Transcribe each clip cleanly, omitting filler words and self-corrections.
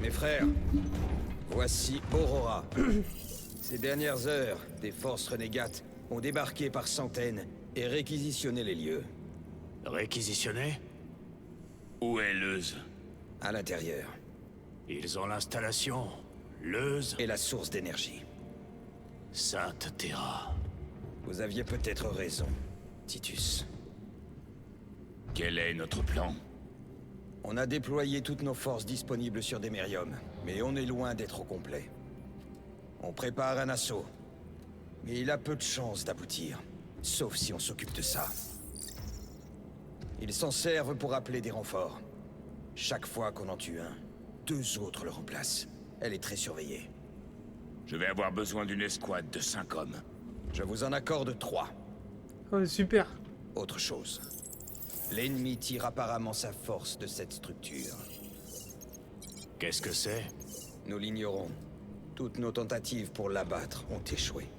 Mes frères, voici Aurora. Ces dernières heures, des forces renégates ont débarqué par centaines et réquisitionné les lieux. Réquisitionné? Où est Leuze? À l'intérieur. Ils ont l'installation. Leuze Et la source d'énergie. Sainte Terra. Vous aviez peut-être raison, Titus. Quel est notre plan? On a déployé toutes nos forces disponibles sur Demerium, mais on est loin d'être au complet. On prépare un assaut, mais il a peu de chances d'aboutir, sauf si on s'occupe de ça. Ils s'en servent pour appeler des renforts. Chaque fois qu'on en tue un, 2 autres le remplacent. Elle est très surveillée. Je vais avoir besoin d'une escouade de 5 hommes. Je vous en accorde 3. Oh, super. Autre chose. L'ennemi tire apparemment sa force de cette structure. Qu'est-ce que c'est? Nous l'ignorons. Toutes nos tentatives pour l'abattre ont échoué.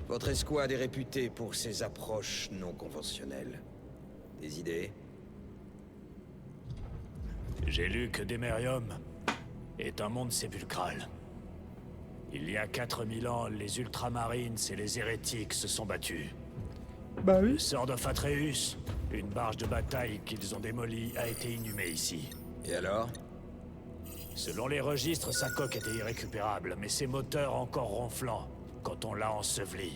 Votre escouade est réputée pour ses approches non conventionnelles. Des idées? J'ai lu que Demerium est un monde sépulcral. Il y a 4000 ans, les Ultramarines et les hérétiques se sont battus. Bah Le oui. sort de Atreus, une barge de bataille qu'ils ont démolie, a été inhumé ici. Et alors? Selon les registres, sa coque était irrécupérable, mais ses moteurs encore ronflants quand on l'a enseveli.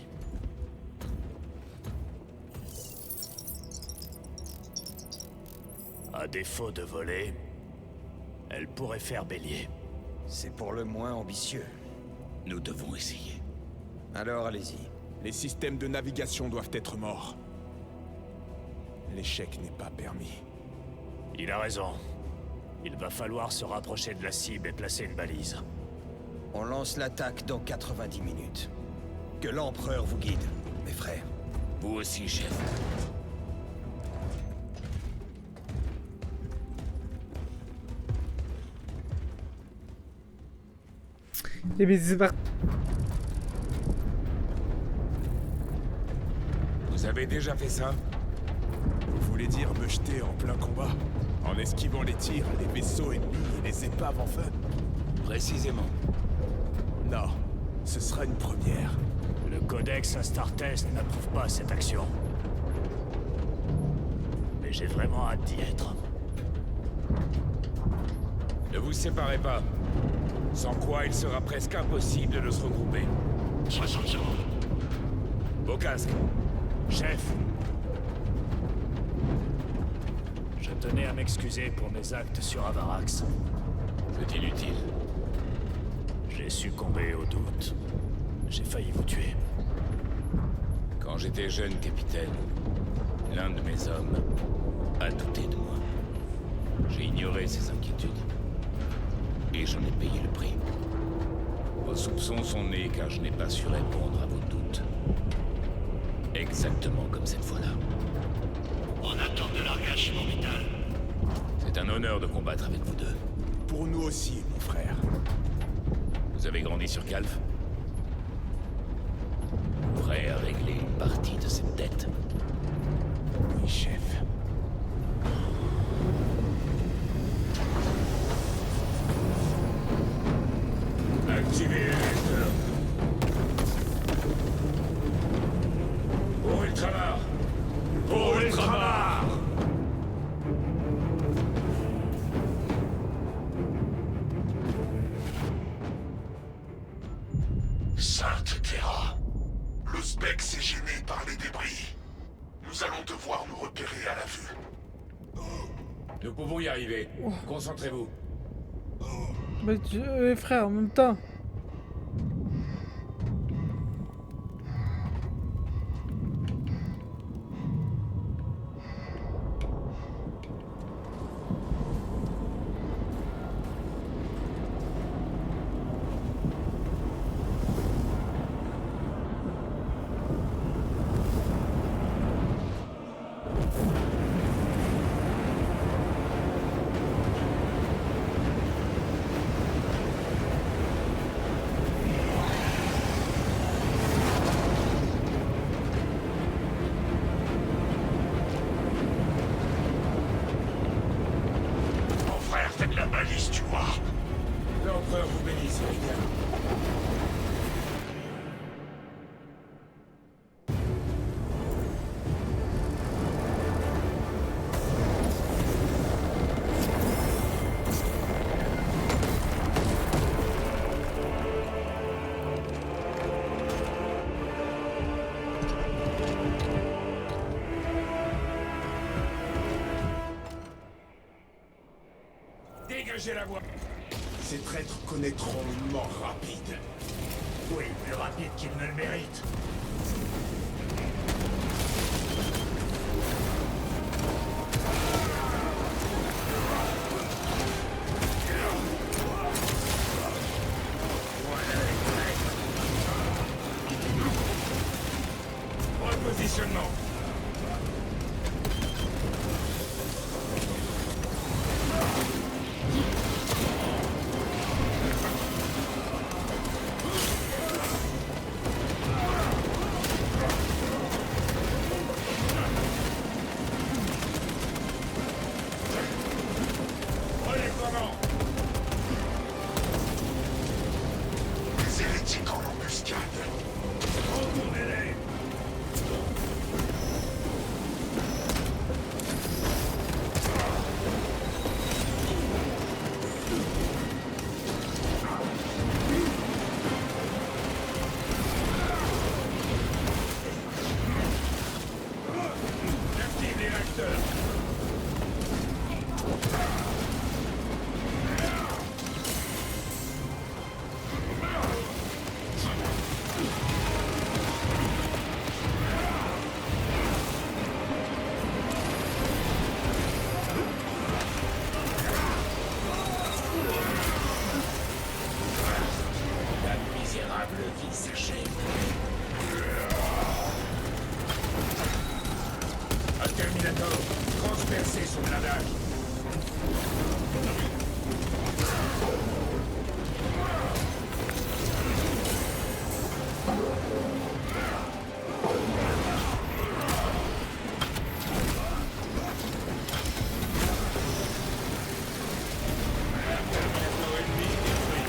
À défaut de voler, elle pourrait faire bélier. C'est pour le moins ambitieux. Nous devons essayer. Alors allez-y. Les systèmes de navigation doivent être morts. L'échec n'est pas permis. Il a raison. Il va falloir se rapprocher de la cible et placer une balise. On lance l'attaque dans 90 minutes. Que l'Empereur vous guide, mes frères. Vous aussi, chef. Et bien c'est parti. Vous avez déjà fait ça? Vous voulez dire me jeter en plein combat? En esquivant les tirs, les vaisseaux ennemis et les épaves en feu? Précisément. Non, ce sera une première. Le codex Astartes n'approuve pas cette action. Mais j'ai vraiment hâte d'y être. Ne vous séparez pas. Sans quoi il sera presque impossible de se regrouper. 60 secondes. Vos casques. Chef. Je tenais à m'excuser pour mes actes sur Avarax. C'est inutile. J'ai succombé au doute. J'ai failli vous tuer. Quand j'étais jeune capitaine, l'un de mes hommes a douté de moi. J'ai ignoré ses inquiétudes. Et j'en ai payé le prix. Vos soupçons sont nés car je n'ai pas su répondre à vos doutes. Exactement comme cette fois-là. En attente de largage orbital. C'est un honneur de combattre avec vous deux. Pour nous aussi, mon frère. Vous avez grandi sur Calf? Prêt à régler une partie de cette dette? Oui, chef. Activez les réacteurs. Pour Ultramar! Pour Ultramar! Sainte Terra. Le Spex est gêné par les débris. Nous allons devoir nous repérer à la vue. Nous pouvons y arriver. Concentrez-vous. Mais frère, en même temps. Dégagez la voie. Ces traîtres connaîtront une mort rapide. Oui, plus rapide qu'il ne le mérite. Repositionnement. Redéploiement. Les hérétiques en embuscade. Retournez-les. Active les réacteurs. La misérable vie s'achève. Un Terminator. Transpercé son blindage. Terminator ennemi détruit.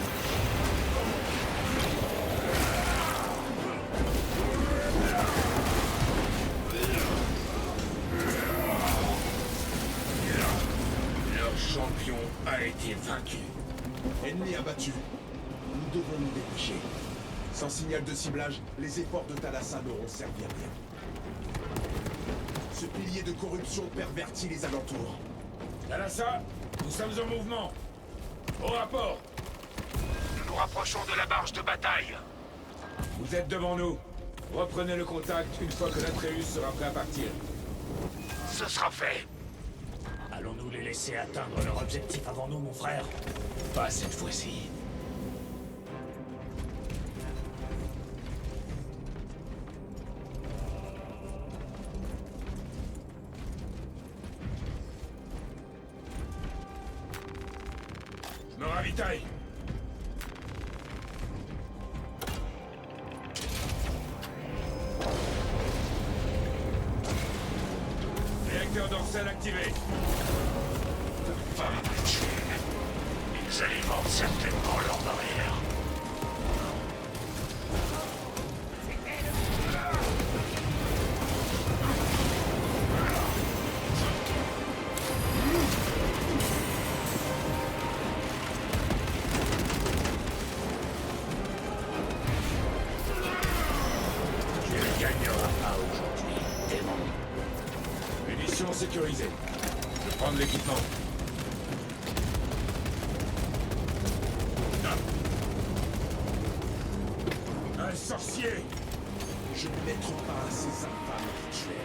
Leur champion a été vaincu. Ennemi abattu. Nous devons nous dépêcher. Sans signal de ciblage, les efforts de Thalassa n'auront servi à rien. Ce pilier de corruption pervertit les alentours. Thalassa, nous sommes en mouvement. Au rapport. Nous nous rapprochons de la marge de bataille. Vous êtes devant nous. Reprenez le contact une fois que l'Atreus sera prêt à partir. Ce sera fait. Allons-nous les laisser atteindre leur objectif avant nous, mon frère? Pas cette fois-ci. Je me ravitaille. Réacteur dorsal activé. Va me tuer. Ils alimentent certainement leur barrière. Tu ne gagneras pas aujourd'hui, démon. Munitions sécurisées. Je prends de l'équipement. Un sorcier! Je ne mets trop pas à ces infâmes rituels.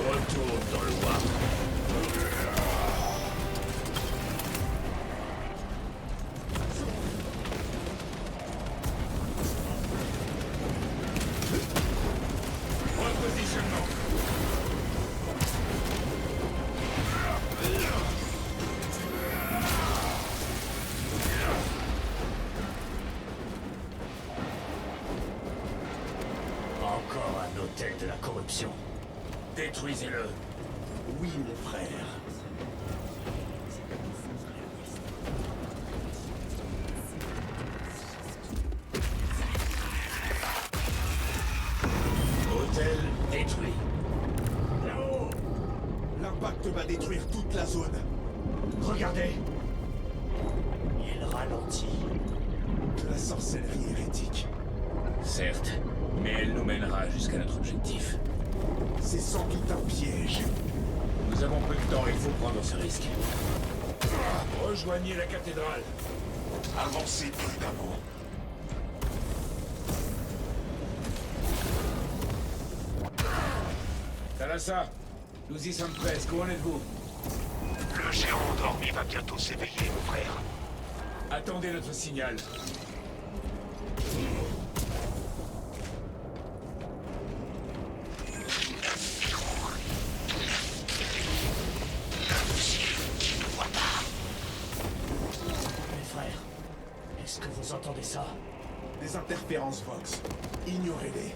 Retourne dans le Warp. Détruisez-le. Oui, mon frère. Hôtel détruit. Là-haut! L'impact va détruire toute la zone. Regardez. Il ralentit. De la sorcellerie hérétique. Certes, mais elle nous mènera jusqu'à notre objectif. C'est sans doute un piège. Nous avons peu de temps, il faut prendre ce risque. Rejoignez la cathédrale. Avancez prudemment. Thalassa, nous y sommes presque. Où en êtes-vous? Le géant endormi va bientôt s'éveiller, mon frère. Attendez notre signal. Mes frères, est-ce que vous entendez ça? Des interférences Vox. Ignorez-les.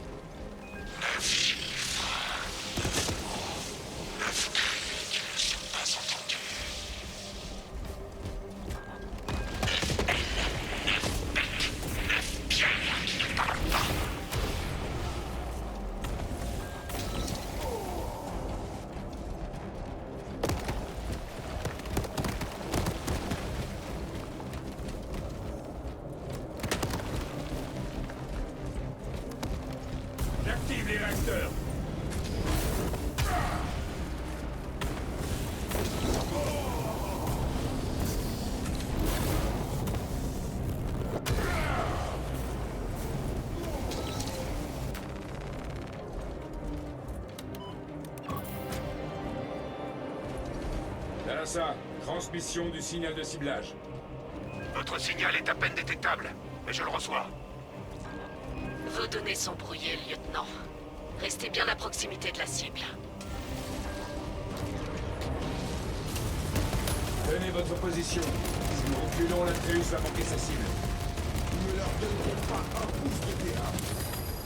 J'active les réacteurs. Thalassa, transmission du signal de ciblage. Votre signal est à peine détectable, mais je le reçois. Vos données sont brouillées, lieutenant. Restez bien à proximité de la cible. Tenez votre position. Si nous reculons, l'Atreus va manquer sa cible. Nous ne leur donnerons pas un pouce de terrain.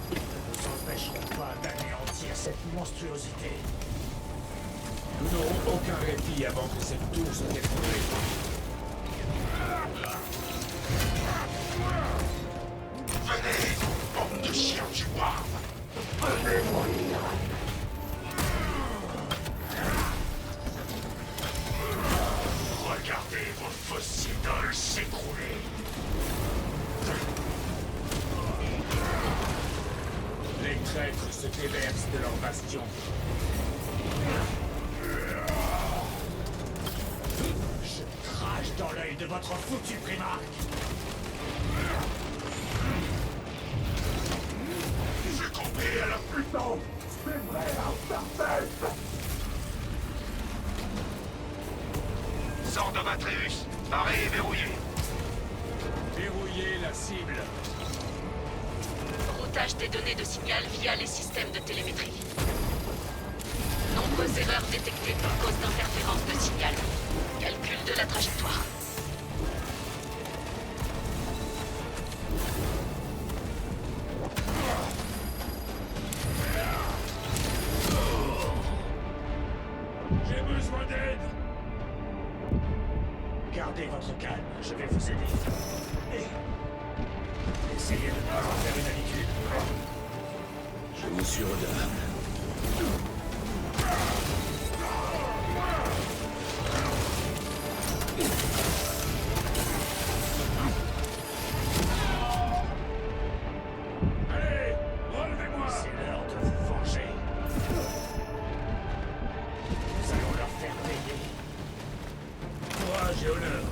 Nous ne nous empêcherons pas d'anéantir cette monstruosité. Nous n'aurons aucun répit avant que cette tour soit effondrée. Venez, bande de chiens du Warp. Venez mourir. Regardez vos fausses idoles s'écrouler. Les traîtres se déversent de leur bastion. Je crache dans l'œil de votre foutu primarque. Succombez à la puissance des vraies interfaces. Sort de Atreus. Barré et verrouillé. Verrouillez la cible. Routage des données de signal via les systèmes de télémétrie. Nombreuses erreurs détectées pour cause d'interférence de signal. Calcul de la trajectoire. J'ai besoin d'aide. Gardez votre calme, je vais vous aider. Et essayez de ne pas en faire une habitude. Je vous suis redevable. Allez, relevez-moi. C'est l'heure de vous venger. Nous allons leur faire payer. Courage et honneur.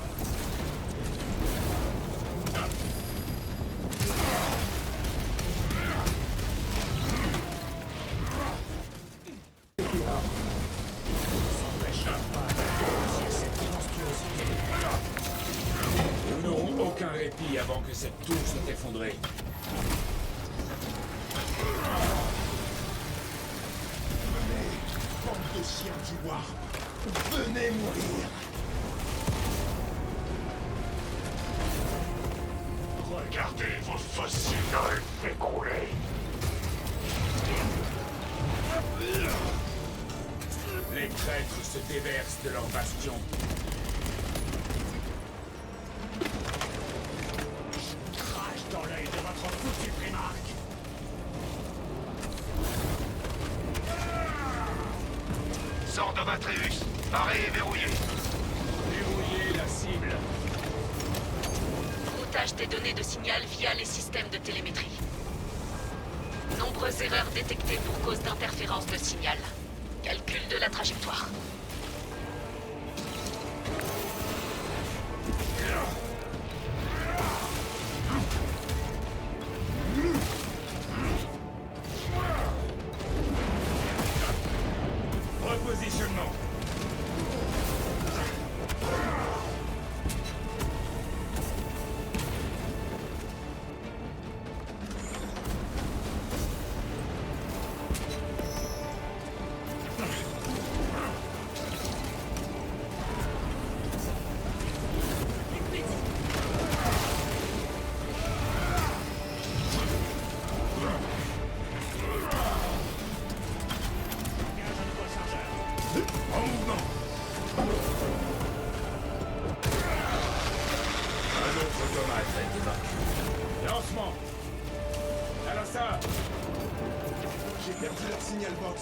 Nous n'aurons aucun répit avant que cette tour soit effondrée. Bande de chiens du Warp. Venez mourir. Regardez vos fausses idoles s'écrouler. Les traîtres se déversent de leur bastion. Crache dans l'œil de votre foutu primarque. Sors de Atreus. Arrêt est verrouillé. Verrouillez la cible. Routage des données de signal via les systèmes de télémétrie. Nombreuses erreurs détectées pour cause d'interférence de signal. Calcul de la trajectoire. Repositionnement. En mouvement. Un autre automate a été vaincu. Lancement. Talassa. J'ai perdu leur signal box.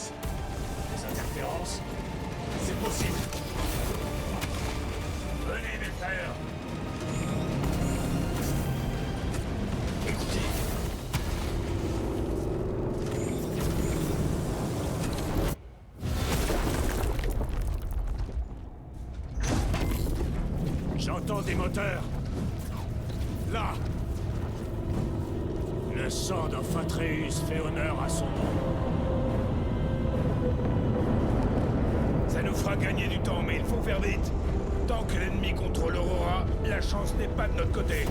Les interférences. C'est possible. Venez, mes frères. Écoutez. J'entends des moteurs. Là. Le sang d'Ophatreus fait honneur à son nom. Ça nous fera gagner du temps, mais il faut faire vite. Tant que l'ennemi contrôle Aurora, la chance n'est pas de notre côté.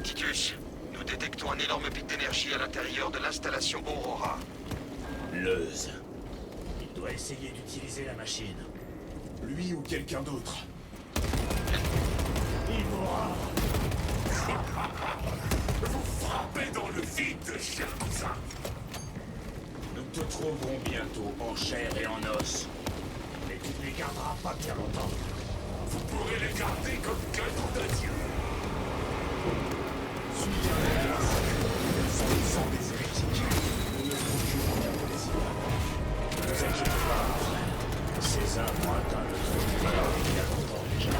Titus, nous détectons un énorme pic d'énergie à l'intérieur de l'installation Aurora. Leuze. Il doit essayer d'utiliser la machine. Lui ou quelqu'un d'autre. Il mourra. Vous frappez dans le vide, cher cousin. Nous te trouverons bientôt en chair et en os. Mais tu ne les garderas pas bien longtemps. Vous pourrez les garder comme cadeau d'adieu. Sans des hérétiques. Nous ne procurons aucun plaisir. Ne vous inquiétez pas, mon frère. Ces hommes ont atteint le trou du malheur il y a longtemps déjà.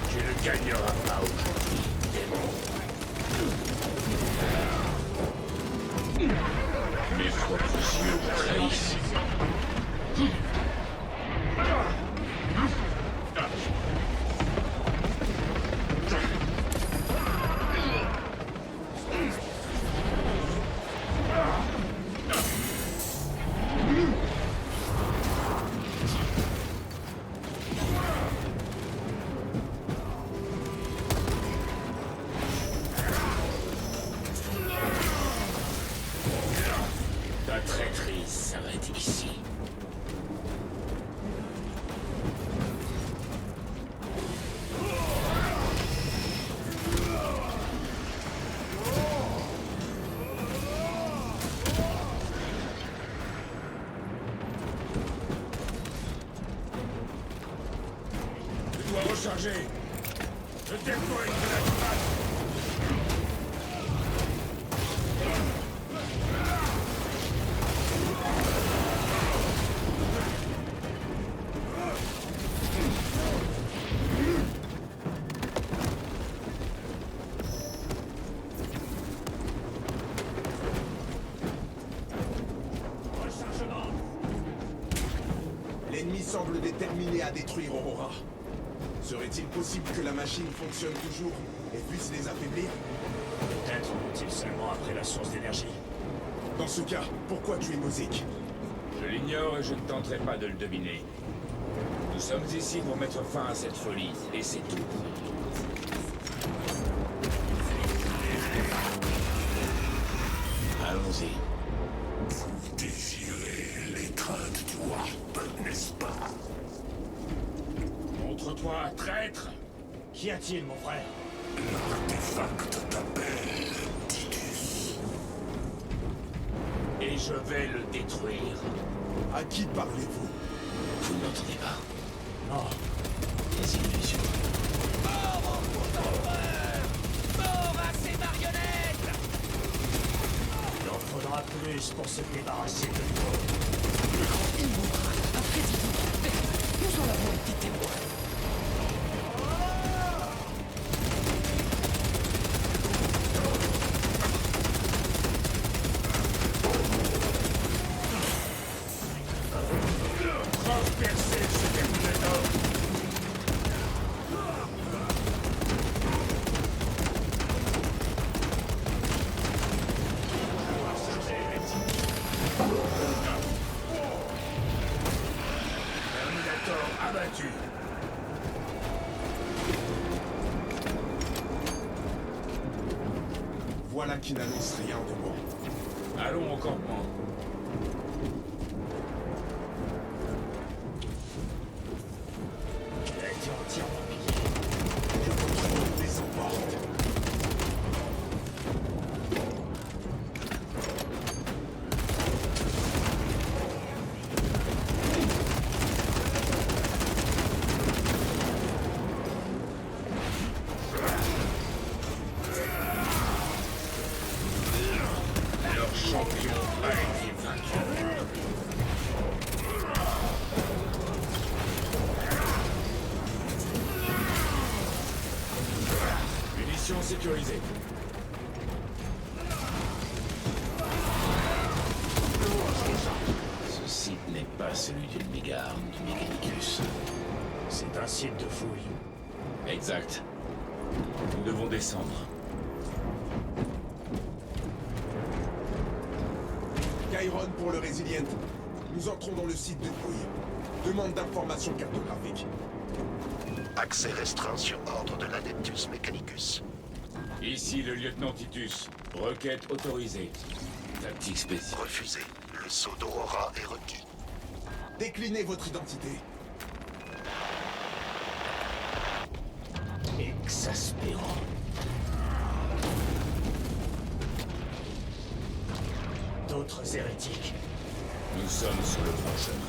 Tu ne gagneras pas aujourd'hui, démon. Mes propres yeux me trahissent. Ta traîtrise s'arrête ici. Je dois recharger. Je déploie une grenade humaine. Rechargement. L'ennemi semble déterminé à détruire Aurora. Serait-il possible que la machine fonctionne toujours et puisse les affaiblir? Peut-être vont-ils seulement après la source d'énergie. Dans ce cas, pourquoi tuer Nozick? Je Je l'ignore et je ne tenterai pas de le deviner. Nous sommes ici pour mettre fin à cette folie, et c'est tout. Allons-y. Vous désirez l'étreinte du Warp, n'est-ce pas? Montre-toi, traître! Qu'y a-t-il, mon frère? L'artefact t'appelle, Titus. Et je vais le détruire. À qui parlez-vous? Vous n'entendez pas? Non. Des illusions. Il en faudra plus pour se débarrasser de toi. Transpercez ce Terminator! Terminator abattu! Voilà qui n'annonce rien de bon. Allons au campement. Il a été entièrement pillé. Que votre nom les emporte. Leur champion a été vaincu. Munitions sécurisées. Ce site n'est pas celui d'une mégarde du Mechanicus. C'est un site de fouille. Exact. Nous devons descendre. Chiron pour le Résilient. Nous entrons dans le site de fouille. Demande d'informations cartographiques. Accès restreint sur ordre de l'Adeptus Mechanicus. Ici le lieutenant Titus. Requête autorisée. Tactique spéciale. Refusé. Le sceau d'Aurora est requis. Déclinez votre identité. Exaspérant. D'autres hérétiques. Nous sommes sur le bon chemin.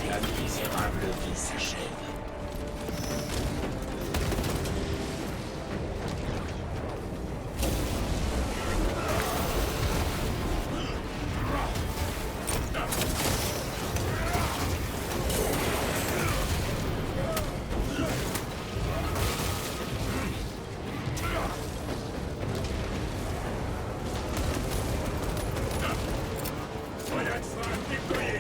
La misérable vie s'achève. Voilà de fin déployé.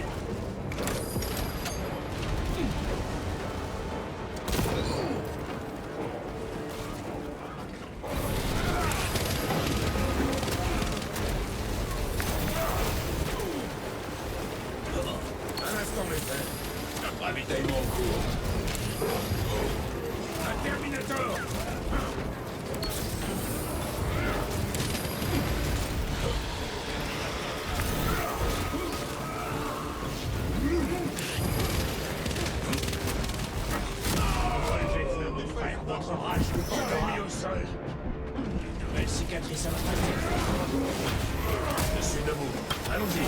Un instant, mes frères. Ravitaillement en cours. Un Terminator! Relevez-vous, mon frère. Votre rage vous portera. Mis au sol. Une nouvelle cicatrice à votre tête. Je suis debout. Allons-y.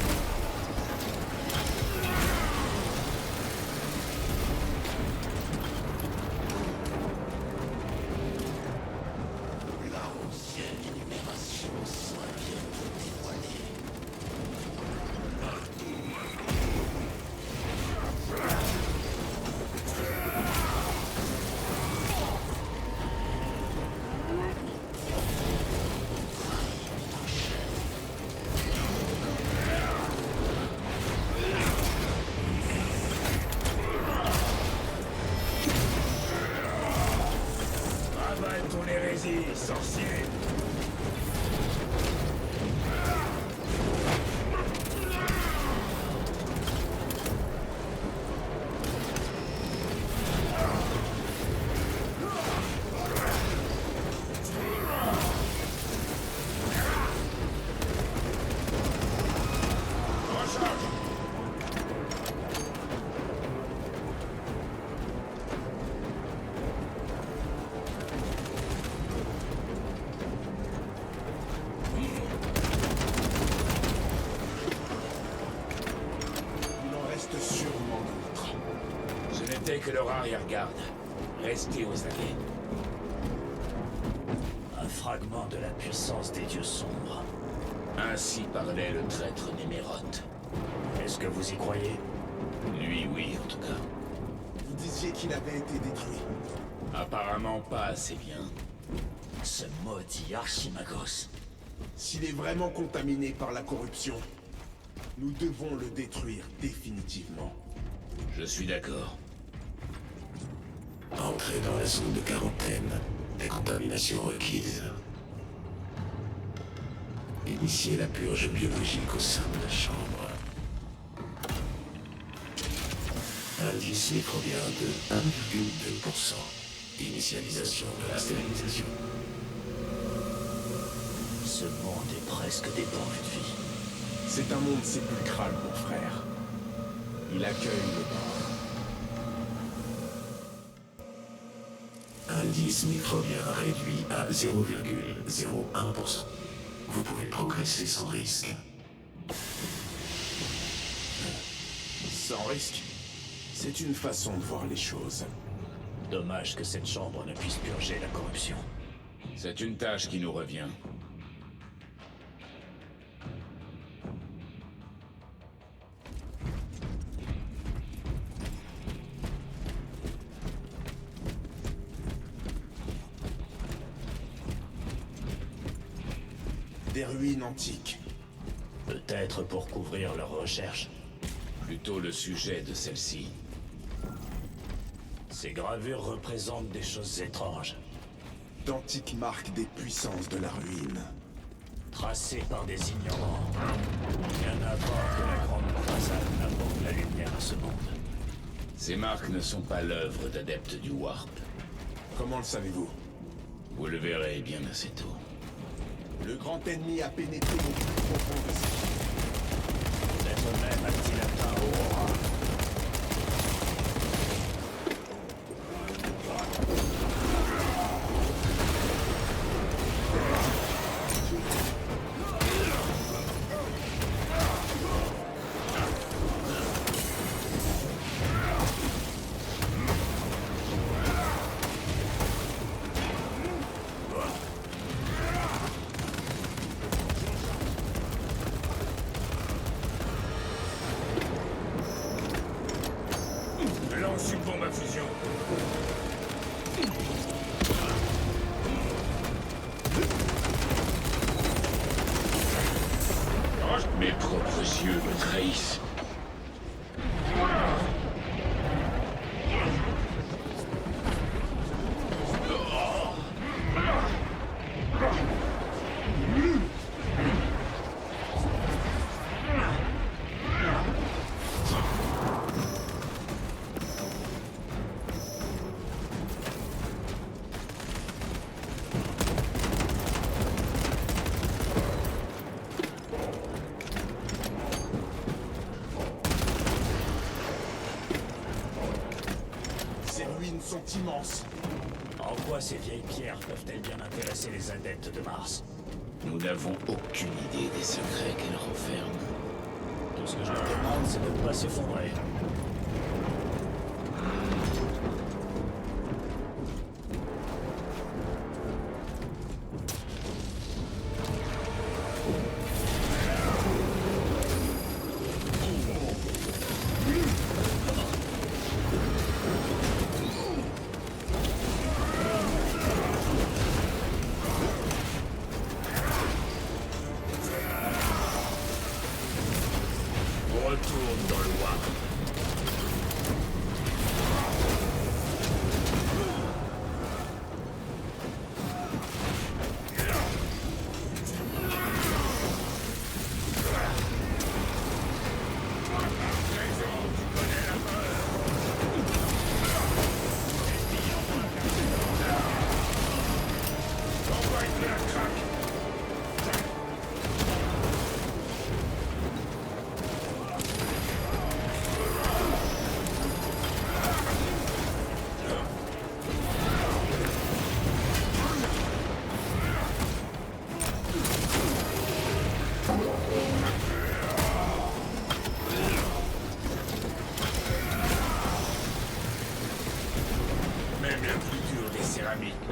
sorcier! Il en reste sûrement d'autres. Ce n'était que leur arrière-garde. Restez aux aguets. Un fragment de la puissance des dieux sombres. Ainsi parlait le traître Néméroth. Est-ce que vous y croyez? Lui, oui, en tout cas. Vous disiez qu'il avait été détruit. Apparemment pas assez bien. Ce maudit Archimagos. S'il est vraiment contaminé par la corruption, nous devons le détruire définitivement. Je suis d'accord. Entrez dans la zone de quarantaine. Décontamination requise. Initiez la purge biologique au sein de la chambre. Indice microbien de 1,2%. Initialisation de la stérilisation. Ce monde est presque dépourvu de vie. C'est un monde sépulcral, mon frère. Il accueille le mort. Indice microbien réduit à 0,01%. Vous pouvez progresser sans risque. Sans risque. C'est une façon de voir les choses. Dommage que cette chambre ne puisse purger la corruption. C'est une tâche qui nous revient. Des ruines antiques. Peut-être pour couvrir leurs recherches. Plutôt le sujet de celle-ci. Ces gravures représentent des choses étranges, D'antiques marques des puissances de la ruine. tracées par des ignorants. Rien à voir que la grande croisade n'apporte la lumière à ce monde. Ces marques ne sont pas l'œuvre d'adeptes du Warp. Comment le savez-vous? Vous le verrez bien assez tôt. Le grand ennemi a pénétré au plus profond de ses... Peut-être même a-t-il atteint Aurora. Lance une bombe à fusion. Mes propres yeux me trahissent. Ces ruines sont immenses. En quoi ces vieilles pierres peuvent-elles bien intéresser les adeptes de Mars? Nous n'avons aucune idée des secrets qu'elles renferment. Tout ce que je leur demande, c'est de ne pas s'effondrer. Retourne dans le Warp.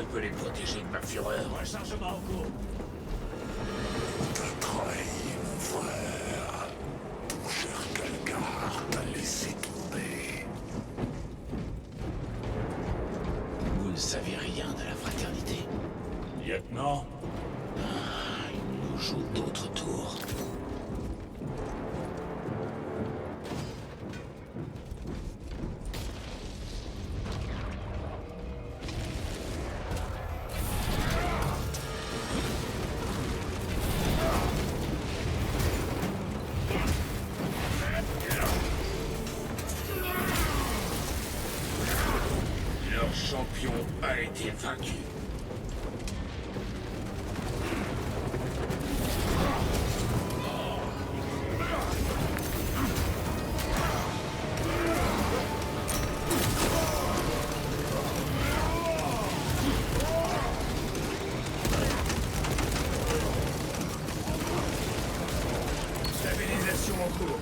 ne peut les protéger de ma fureur. Rechargement en cours. T'as trahi, mon frère. Ton cher Calgar t'a laissé tomber. Vous ne savez rien de la fraternité. Lieutenant, Il nous joue d'autres tours. Leur champion a été vaincu. Stabilisation en cours.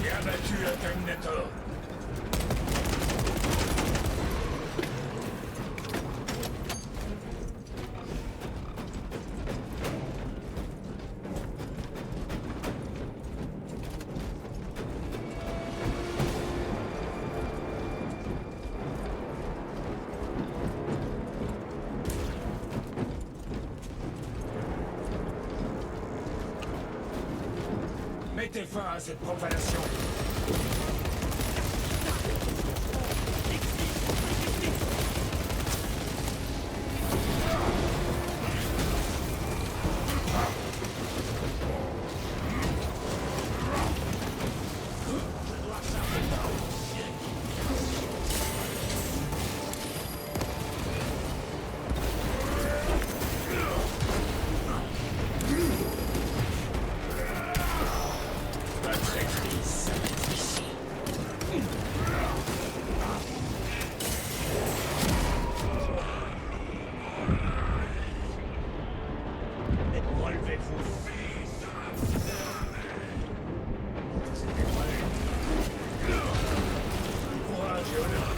J'ai abattu le Terminator. Mettez fin à cette profanation. La traîtrise est ici. Relevez-vous. Courage et honneur.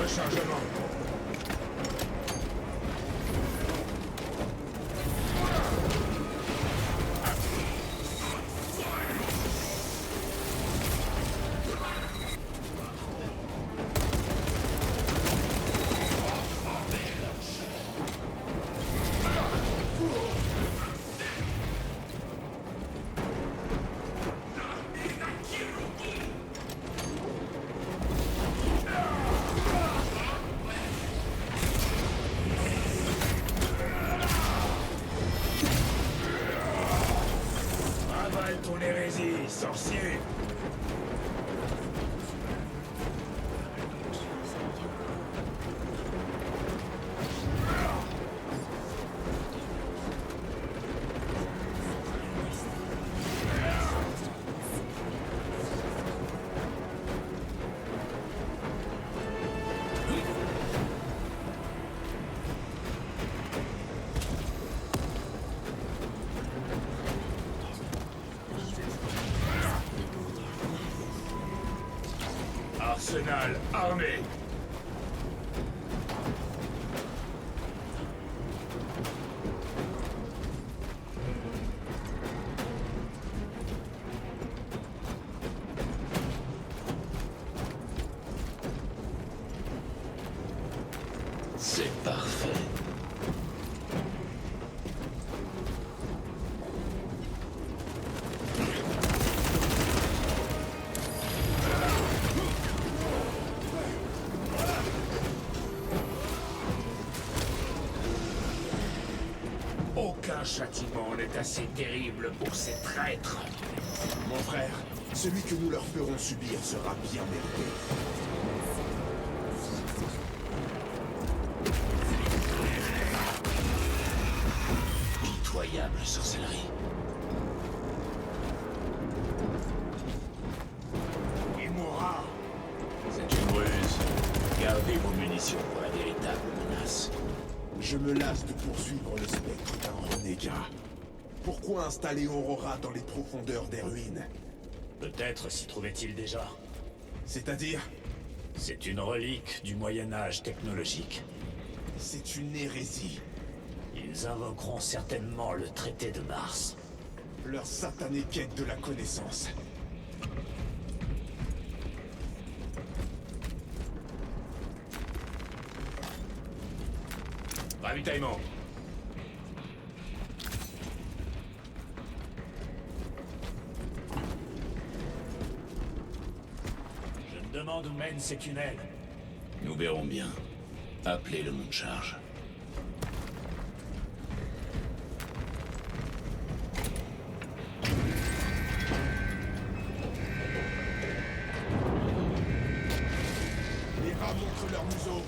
Rechargement. Avale ton hérésie, sorcier. Arsenal armé. C'est parfait. Aucun châtiment n'est assez terrible pour ces traîtres. Mon frère, celui que nous leur ferons subir sera bien mérité. Pitoyable sorcellerie. Il mourra. C'est une ruse. Gardez vos munitions pour la véritable menace. Je me lasse de poursuivre le spectre d'un renégat. Pourquoi installer Aurora dans les profondeurs des ruines? Peut-être s'y trouvait-il déjà. C'est-à-dire? C'est une relique du Moyen-Âge technologique. C'est une hérésie. Ils invoqueront certainement le traité de Mars. Leur satanée quête de la connaissance. Ravitaillement. Je me demande où mènent ces tunnels. Nous verrons bien. Appelez le monde charge. Les rats montrent leur museau.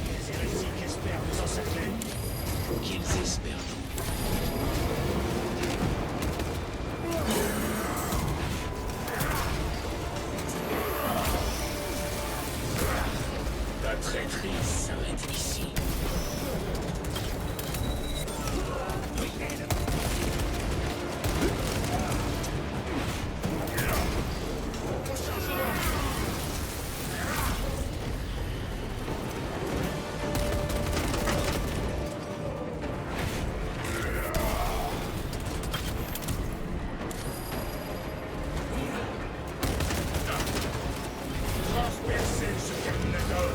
Les hérétiques espèrent nous encercler. Qu'ils espèrent donc. Ta traîtrise s'arrête ici. Transpercez ce terminator.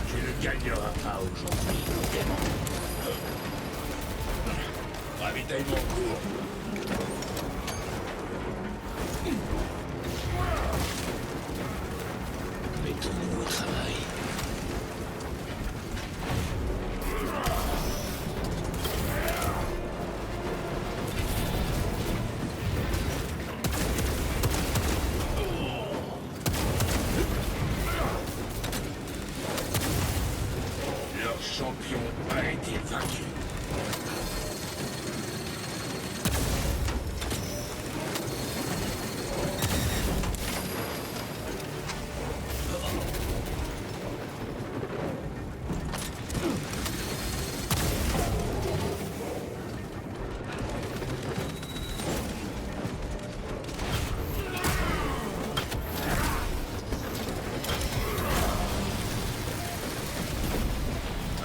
Tu ne gagneras pas aujourd'hui, démon. Ravitaillement court. Mettons-nous au travail. Leur champion a été vaincu.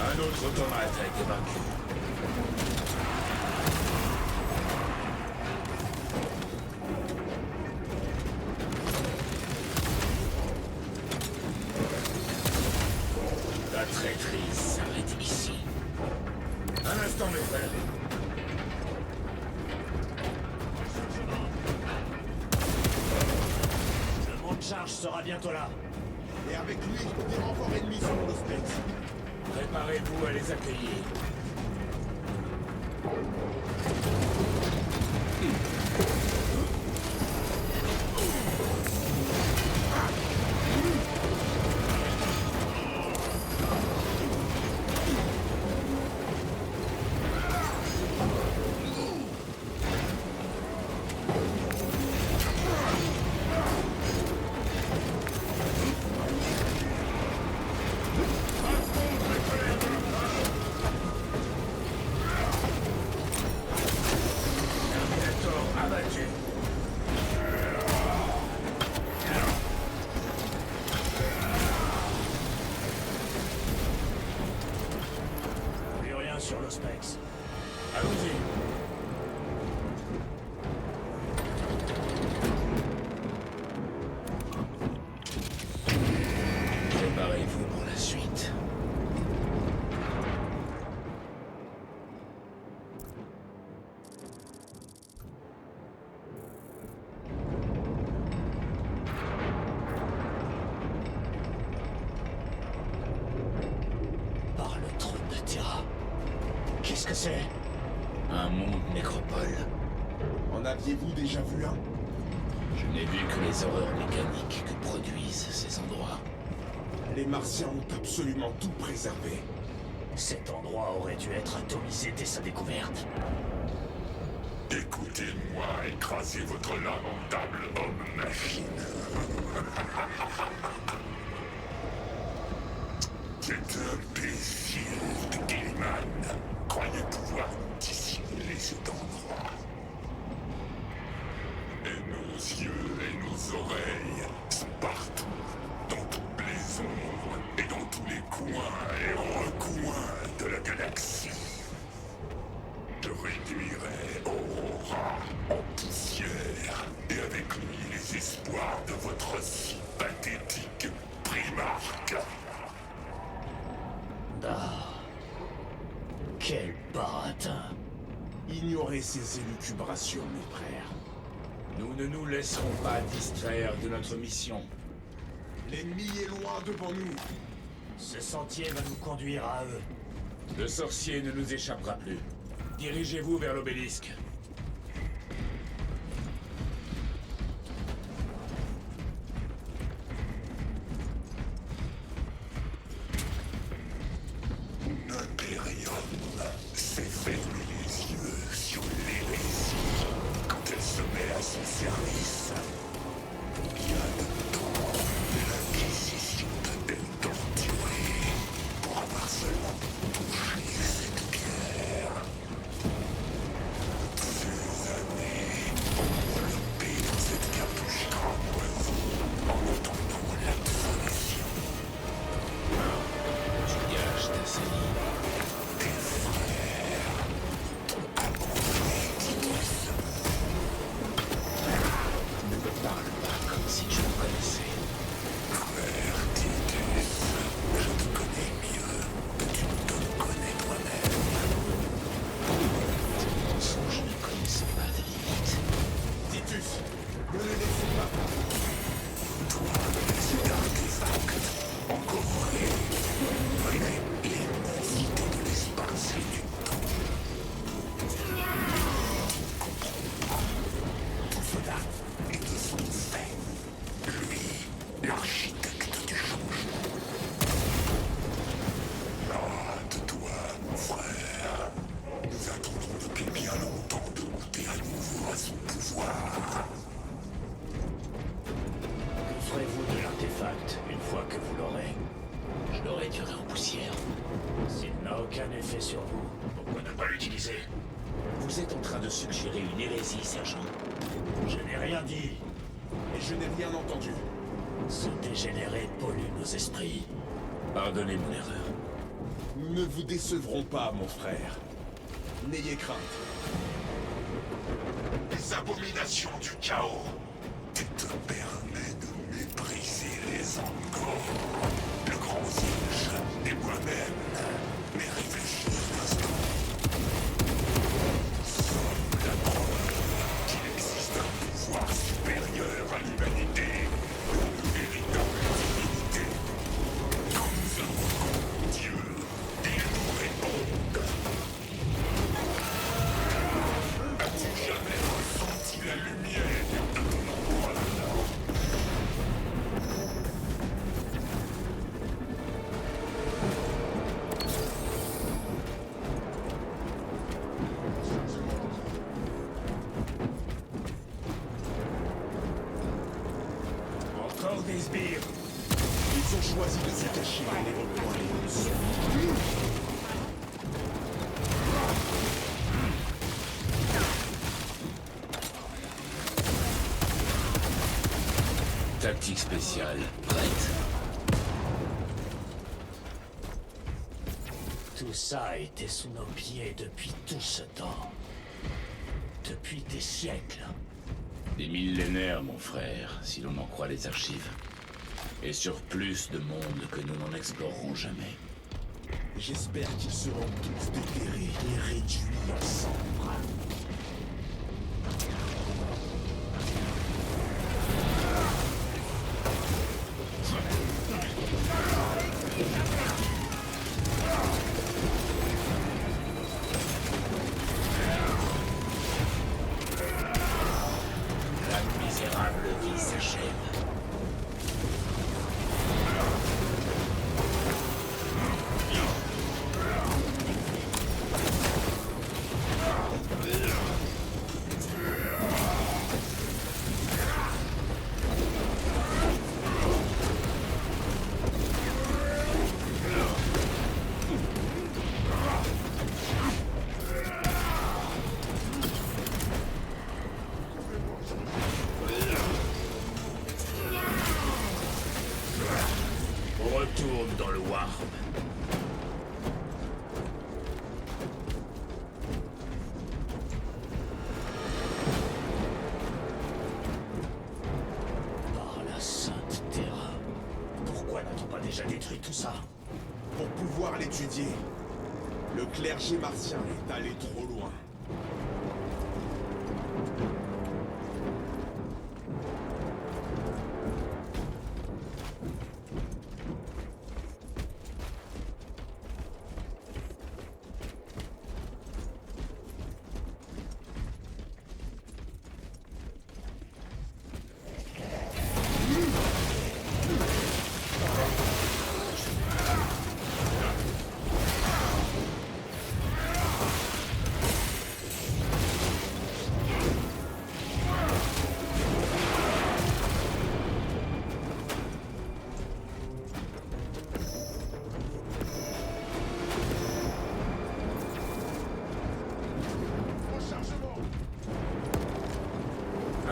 Un autre automate a été vaincu. La traîtrise s'arrête ici. Un instant, mes frères. Le monde charge sera bientôt là. Et avec lui, des renforts ennemis selon le spectre. Préparez-vous à les accueillir. Terminator abattu. Plus rien sur l'Ospex. Allons-y. Préparez-vous pour la suite. c'est? Un monde nécropole. En aviez-vous déjà vu un? Je n'ai vu que les horreurs mécaniques que produisent ces endroits. Les Martiens ont absolument tout préservé. Cet endroit aurait dû être atomisé dès sa découverte. Écoutez-moi, écrasez votre lamentable homme-machine. Cet imbécile de Gilman croyait pouvoir dissimuler cet endroit. Et nos yeux et nos oreilles sont partout, dans toutes les ombres et dans tous les coins et recoins de la galaxie. Je réduirai Aurora en poussière et avec lui les espoirs de votre si pathétique Primarque. Ah. Quel baratin. Ignorez ces élucubrations, mes frères. Nous ne nous laisserons pas distraire de notre mission. L'ennemi est loin devant nous. Ce sentier va nous conduire à eux. Le sorcier ne nous échappera plus. Dirigez-vous vers l'obélisque. Imperium s'est fermé les yeux sur l'hérésie quand elle se met à son service. Il y a de temps, l'Inquisition peut-elle torturer pour avoir seulement touché cette pierre. Ces années enveloppées dans cette cartouche cramoisie en attendant l'absolution. Tu gâches ta salive. Tes frères t'ont abandonné, Titus. Ne me parle pas comme si tu me connaissais. Frère Titus, je te connais mieux que tu ne te connais toi-même. Tes mensonges ne connaissent pas de limite. Titus, ne le laissez pas. Toi, cet artefact, encore vrai, malgré l'immensité de l'espace et du temps. Tout cela est de son fait. Lui, l'architecte du changement. Ah, de toi, mon frère. Nous attendons depuis bien longtemps de goûter à nouveau à son pouvoir. Que ferez-vous de l'artefact une fois que vous l'aurez? Je l'aurais duré en poussière. S'il n'a aucun effet sur vous, pourquoi ne pas l'utiliser? Vous êtes en train de suggérer une hérésie, sergent. Je n'ai rien dit. Et je n'ai rien entendu. Ce dégénéré pollue nos esprits. Pardonnez mon erreur. Nous ne vous décevrons pas, mon frère. N'ayez crainte. Les abominations du chaos. Tu te permets de mépriser les Angors, le grand Zilch et moi-même. Mais réfléchis un instant. Nous sommes la preuve qu'il existe un pouvoir supérieur à l'humanité, une véritable divinité. Quand nous invoquons Dieu, il nous répond. As-tu jamais ressenti la lumière de ton emploi? Encore des sbires. Ils ont choisi de se cacher dans les recoins. Tactique spéciale, prête. Tout ça était sous nos pieds depuis tout ce temps. Depuis des siècles. Des millénaires, mon frère, si l'on en croit les archives. Et sur plus de mondes que nous n'en explorerons jamais. J'espère qu'ils seront tous déterrés et réduits en cendres. j'aime. On retourne dans le Warp. Par la Sainte Terra. Pourquoi n'a-t-on pas déjà détruit tout ça? Pour pouvoir l'étudier, le clergé martien est allé trop loin.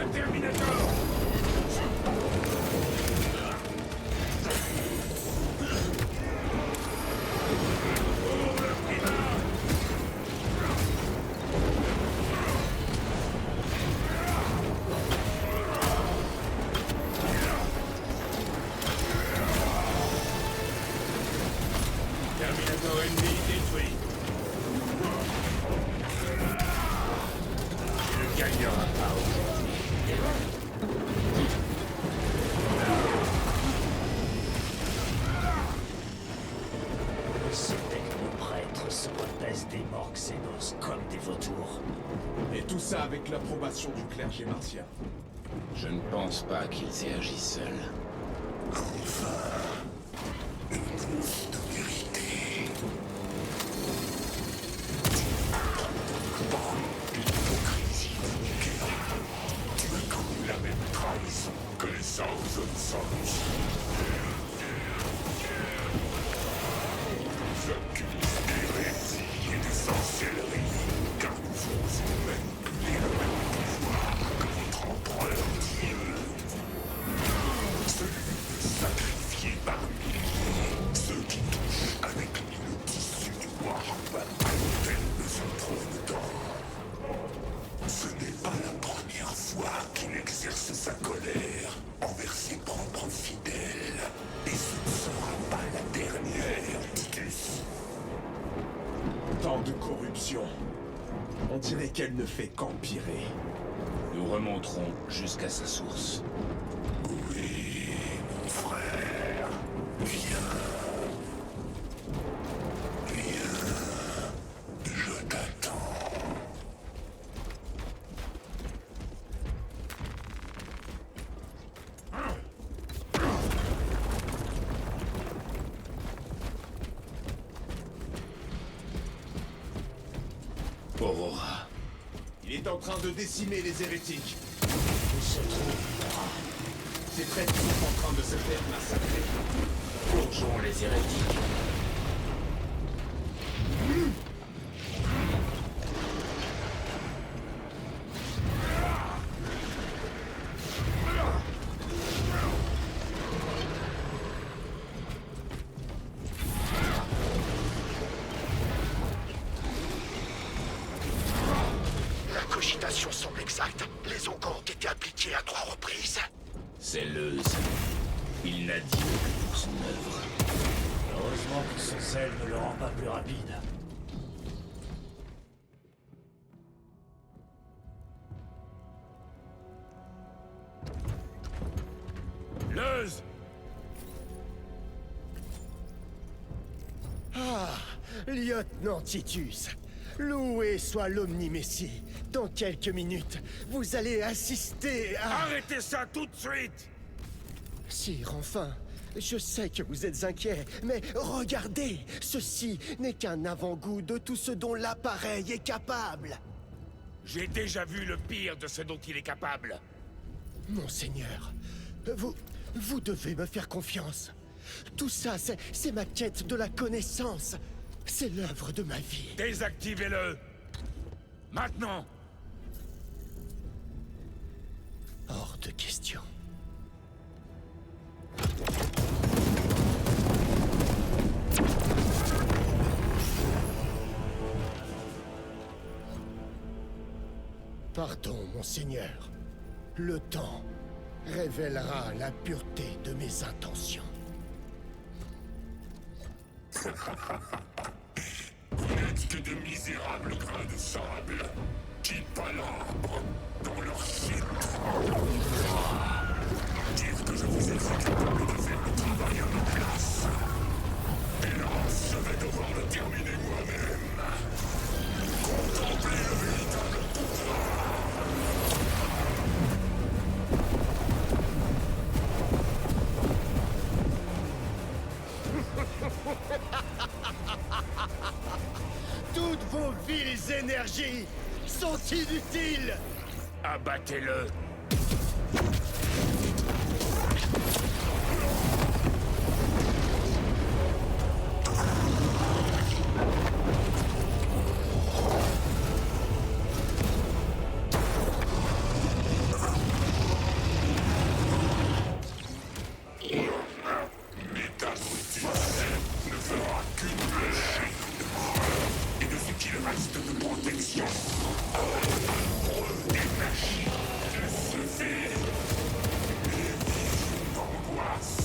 Un Terminator! Terminator ennemi détruit. Tu ne gagneras pas aujourd'hui. Ces technoprêtres se repaissent des morts xénos comme des vautours. Et tout ça avec l'approbation du clergé martien. Je ne pense pas qu'ils aient agi seuls. Une goutte de vérité. L'hypocrisie vulgaire. Tu as commis la même trahison que les Thousand Sons. Nous accusent d'hérésie et de sorcellerie, car nous osons manipuler le même pouvoir que votre empereur Dieu. Celui de sacrifier par milliers ceux qui touchent avec lui le tissu du Warp à l'autel de son trône d'or. Ce n'est pas la première fois qu'il exerce sa colère envers ses propres fidèles. Et ce ne sera pas la dernière, Titus. Tant de corruption. On dirait qu'elle ne fait qu'empirer. Nous remonterons jusqu'à sa source. Oui, mon frère. Viens. Viens. Je t'attends. Aurora. Il est en train de décimer les hérétiques. Où se trouve Aurora? Ces traîtres sont en train de se faire massacrer. Plongeons les hérétiques. La cogitation semble exacte. Les onguents ont été appliqués à 3 reprises. C'est Leuse. Il n'a dit que pour son œuvre. Heureusement que son sel ne le rend pas plus rapide. Leuse! Ah, lieutenant Titus, Loué soit l'Omni-Messie. Dans quelques minutes, vous allez assister à... Arrêtez ça tout de suite! Sire, enfin, je sais que vous êtes inquiet, mais regardez, ceci n'est qu'un avant-goût de tout ce dont l'appareil est capable. J'ai déjà vu le pire de ce dont il est capable. Monseigneur, vous devez me faire confiance. Tout ça, c'est ma quête de la connaissance. C'est l'œuvre de ma vie. Désactivez-le! Maintenant! Hors de question. Pardon, monseigneur. Le temps révélera la pureté de mes intentions. Vous n'êtes que de misérables grains de sable qui palambrent dans leur site. Dire que je vous ai fait capable de faire le travail à ma place. Hélas, je vais devoir le terminer moi-même. Contemplez le véritable pouvoir. Toutes vos viles énergies sont inutiles! Abattez-le! Ne fera qu'une légende. Et de ce qu'il reste de protection. Des machines de se faire. Les visions d'angoisse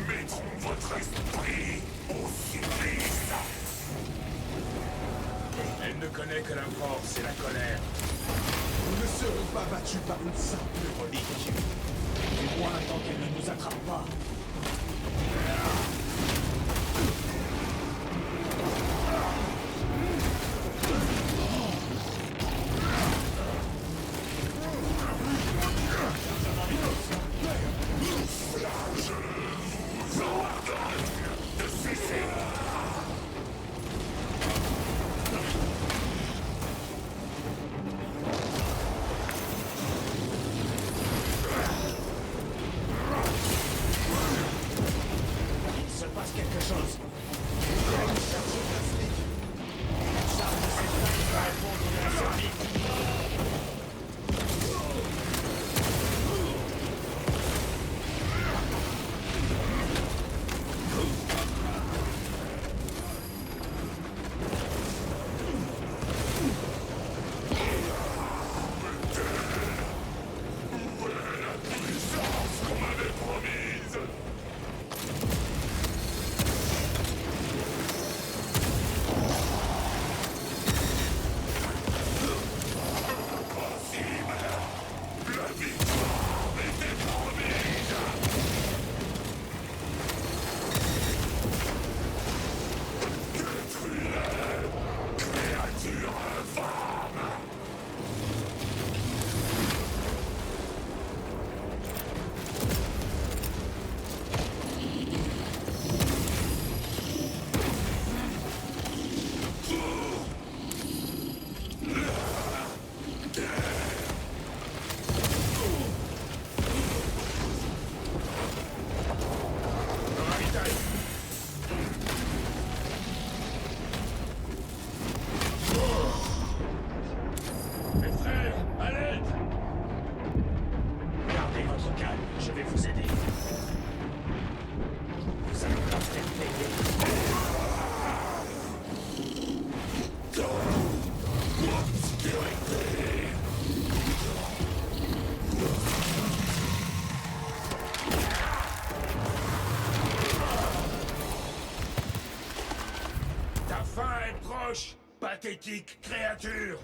mettront votre esprit au supplice. Elle ne connaît que la force et la colère. Nous ne serons pas battus par une simple relique. Du moins tant qu'elle ne nous attrape pas. Il se passe quelque chose. Il y a une charge plasmique. Une charge de cette taille va répondre de la survie. Mes frères, à l'aide! Gardez votre calme, je vais vous aider. Vous allez leur faire payer. Ta fin est proche, pathétique créature!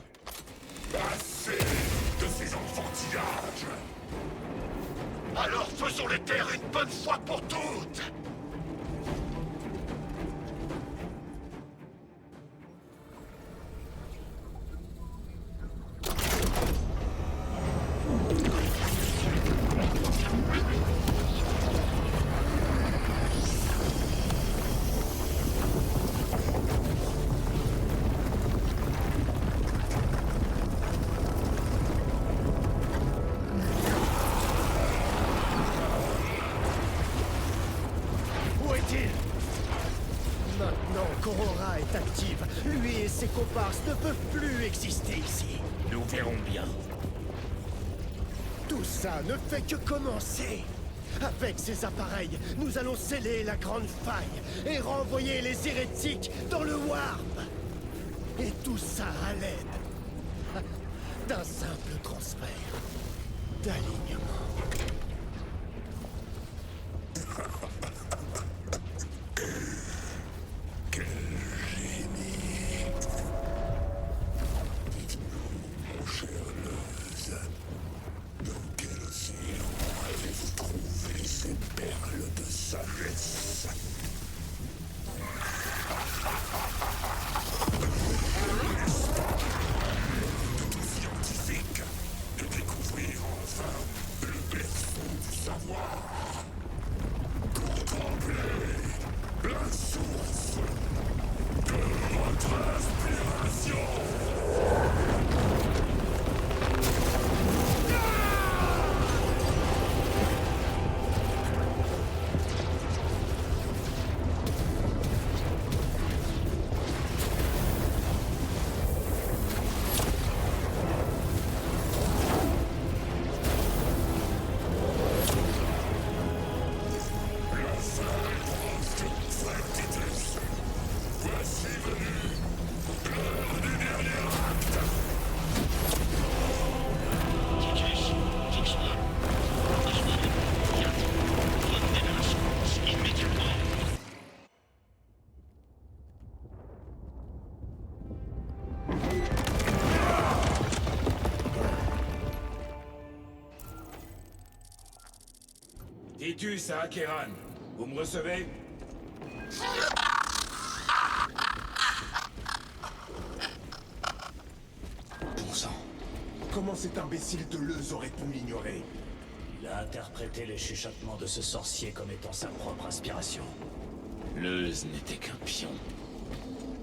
Assez de ces enfantillages. Alors faisons les taire une bonne fois pour toutes. ces comparses ne peuvent plus exister ici. Nous verrons bien. Tout ça ne fait que commencer. Avec ces appareils, nous allons sceller la grande faille et renvoyer les hérétiques dans le Warp. Et tout ça à l'aide d'un simple transfert d'alignement. Quel génie! Dites-nous, mon cher Leuze, dans quel océan avez-vous trouvé ces perles de sagesse? Scientifique de découvrir enfin le berceau du savoir. Contempler la source de votre inspiration. Titus à Acheran, vous me recevez? Bon sang. Comment cet imbécile de Leuze aurait pu l'ignorer? Il a interprété les chuchotements de ce sorcier comme étant sa propre inspiration. Leuze n'était qu'un pion.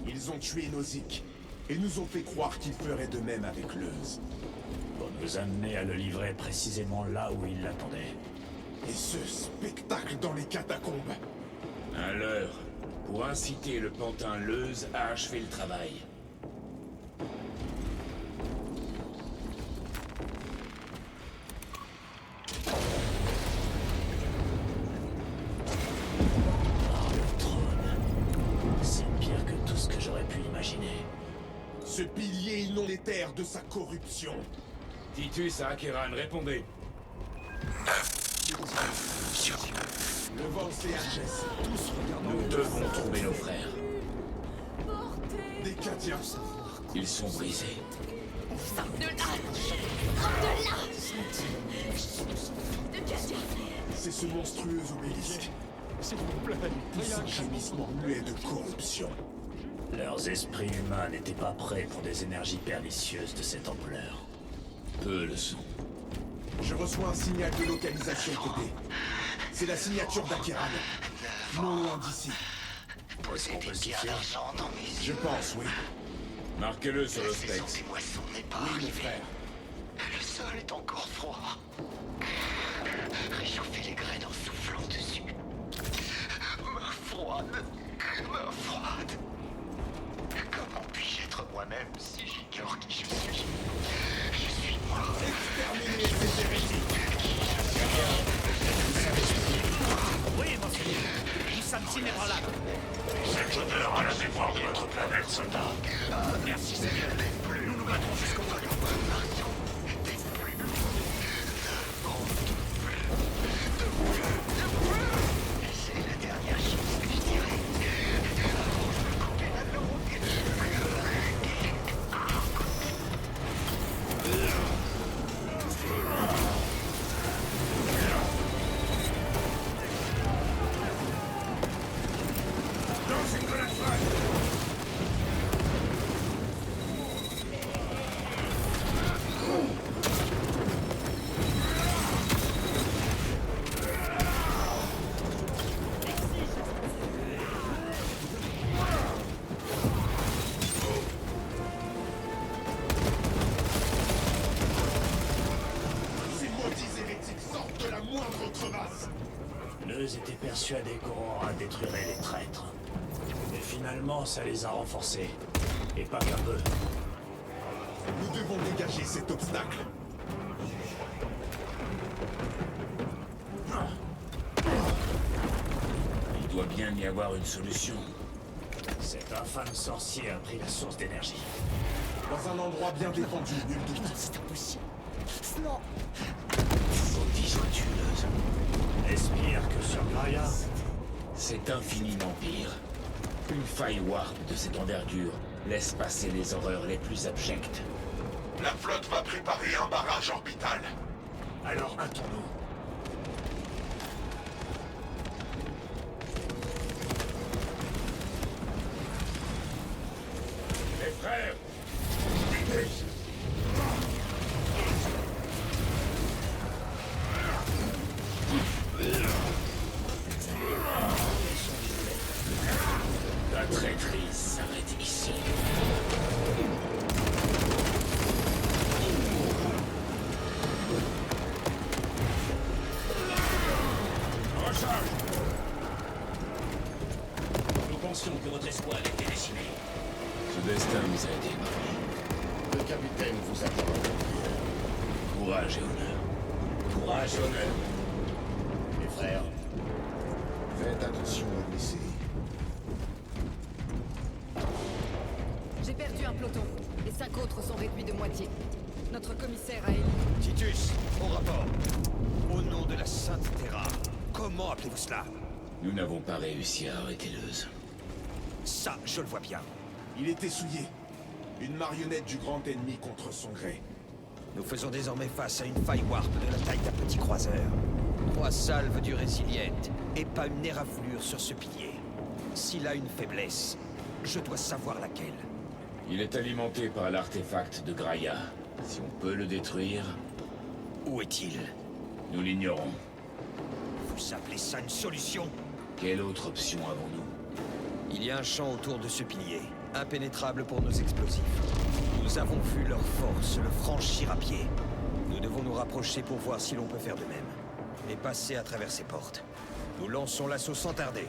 Ils ont tué Nozick et nous ont fait croire qu'ils feraient de même avec Leuze. Pour nous amener à le livrer précisément là où il l'attendait. Et ce spectacle dans les catacombes. Un leurre, pour inciter le pantin Leuze à achever le travail. Le trône. C'est pire que tout ce que j'aurais pu imaginer. Ce pilier non-éther de sa corruption. Titus à Acheran, répondez. Le Vance et Argès, tous regardant. Nous devons trouver nos frères. Des Cadiens. Ils sont brisés. Sors de là! Sors de là! De Cadia! C'est ce monstrueux obélisque. C'est un gémissement muet de corruption. Leurs esprits humains n'étaient pas prêts pour des énergies pernicieuses de cette ampleur. Peu le sont. Je reçois un signal de localisation côté. C'est la signature d'Acheran. Non loin d'ici. Posez des pierres d'argent dans mes Je yeux. pense, oui. Marquez-le sur le La saison spectre. des moissons n'est pas Oui, mon arrivée. frère. Le sol est encore froid. Réchauffez les graines en soufflant dessus. Main froide. Main froide. Comment puis-je être moi-même si j'ignore qui je suis? Je suis moi. Exterminez ces hérétiques. Oui, monseigneur. Nous sommes inébranlables. Faites honneur à la mémoire de notre planète, soldat. Merci, Seigneur. Nous nous battrons jusqu'au bout. C'est la dernière chose que je dirais. Avant de me couper la langue. Ces maudits hérétiques sortent de la moindre crevasse. Leuze était persuadé qu'Aurora détruirait les traîtres. Mais finalement, ça les a renforcés. Et pas qu'un peu. Nous devons dégager cet obstacle. Il doit bien y avoir une solution. Cet infâme sorcier a pris la source d'énergie. Dans un endroit bien défendu, nul doute. C'est impossible. Non. Maudite tueuse. Est-ce pire que sur Graia? C'est infiniment pire. Une faille warp de cette envergure laisse passer les horreurs les plus abjectes. La flotte va préparer un barrage orbital. Alors hâtons-nous. Mes frères, la traîtrise s'arrête ici. Recharge! Nous pensions que votre escouade était décimée. Ce destin nous a été épargné. Le capitaine vous attend. Courage et honneur. Courage et honneur. Mes frères, Faites attention aux blessés. J'ai perdu un peloton. Les 5 autres sont réduits de moitié. Notre commissaire a élu. Titus, au rapport. Au nom de la Sainte Terra, comment appelez-vous cela? Nous n'avons pas réussi à arrêter Leuze. Ça, je le vois bien. Il est essouillé. Une marionnette du grand ennemi contre son gré. Nous faisons désormais face à une faille warp de la taille d'un petit croiseur. 3 salves du résiliette, et pas une éraflure sur ce pilier. S'il a une faiblesse, je dois savoir laquelle. Il est alimenté par l'artefact de Graia. Si on peut le détruire, Où est-il? nous l'ignorons. Vous appelez ça une solution? Quelle autre option avons-nous? Il y a un champ autour de ce pilier, impénétrable pour nos explosifs. Nous avons vu leur force le franchir à pied. Nous devons nous rapprocher pour voir si l'on peut faire de même. Et passer à travers ces portes. Nous lançons l'assaut sans tarder.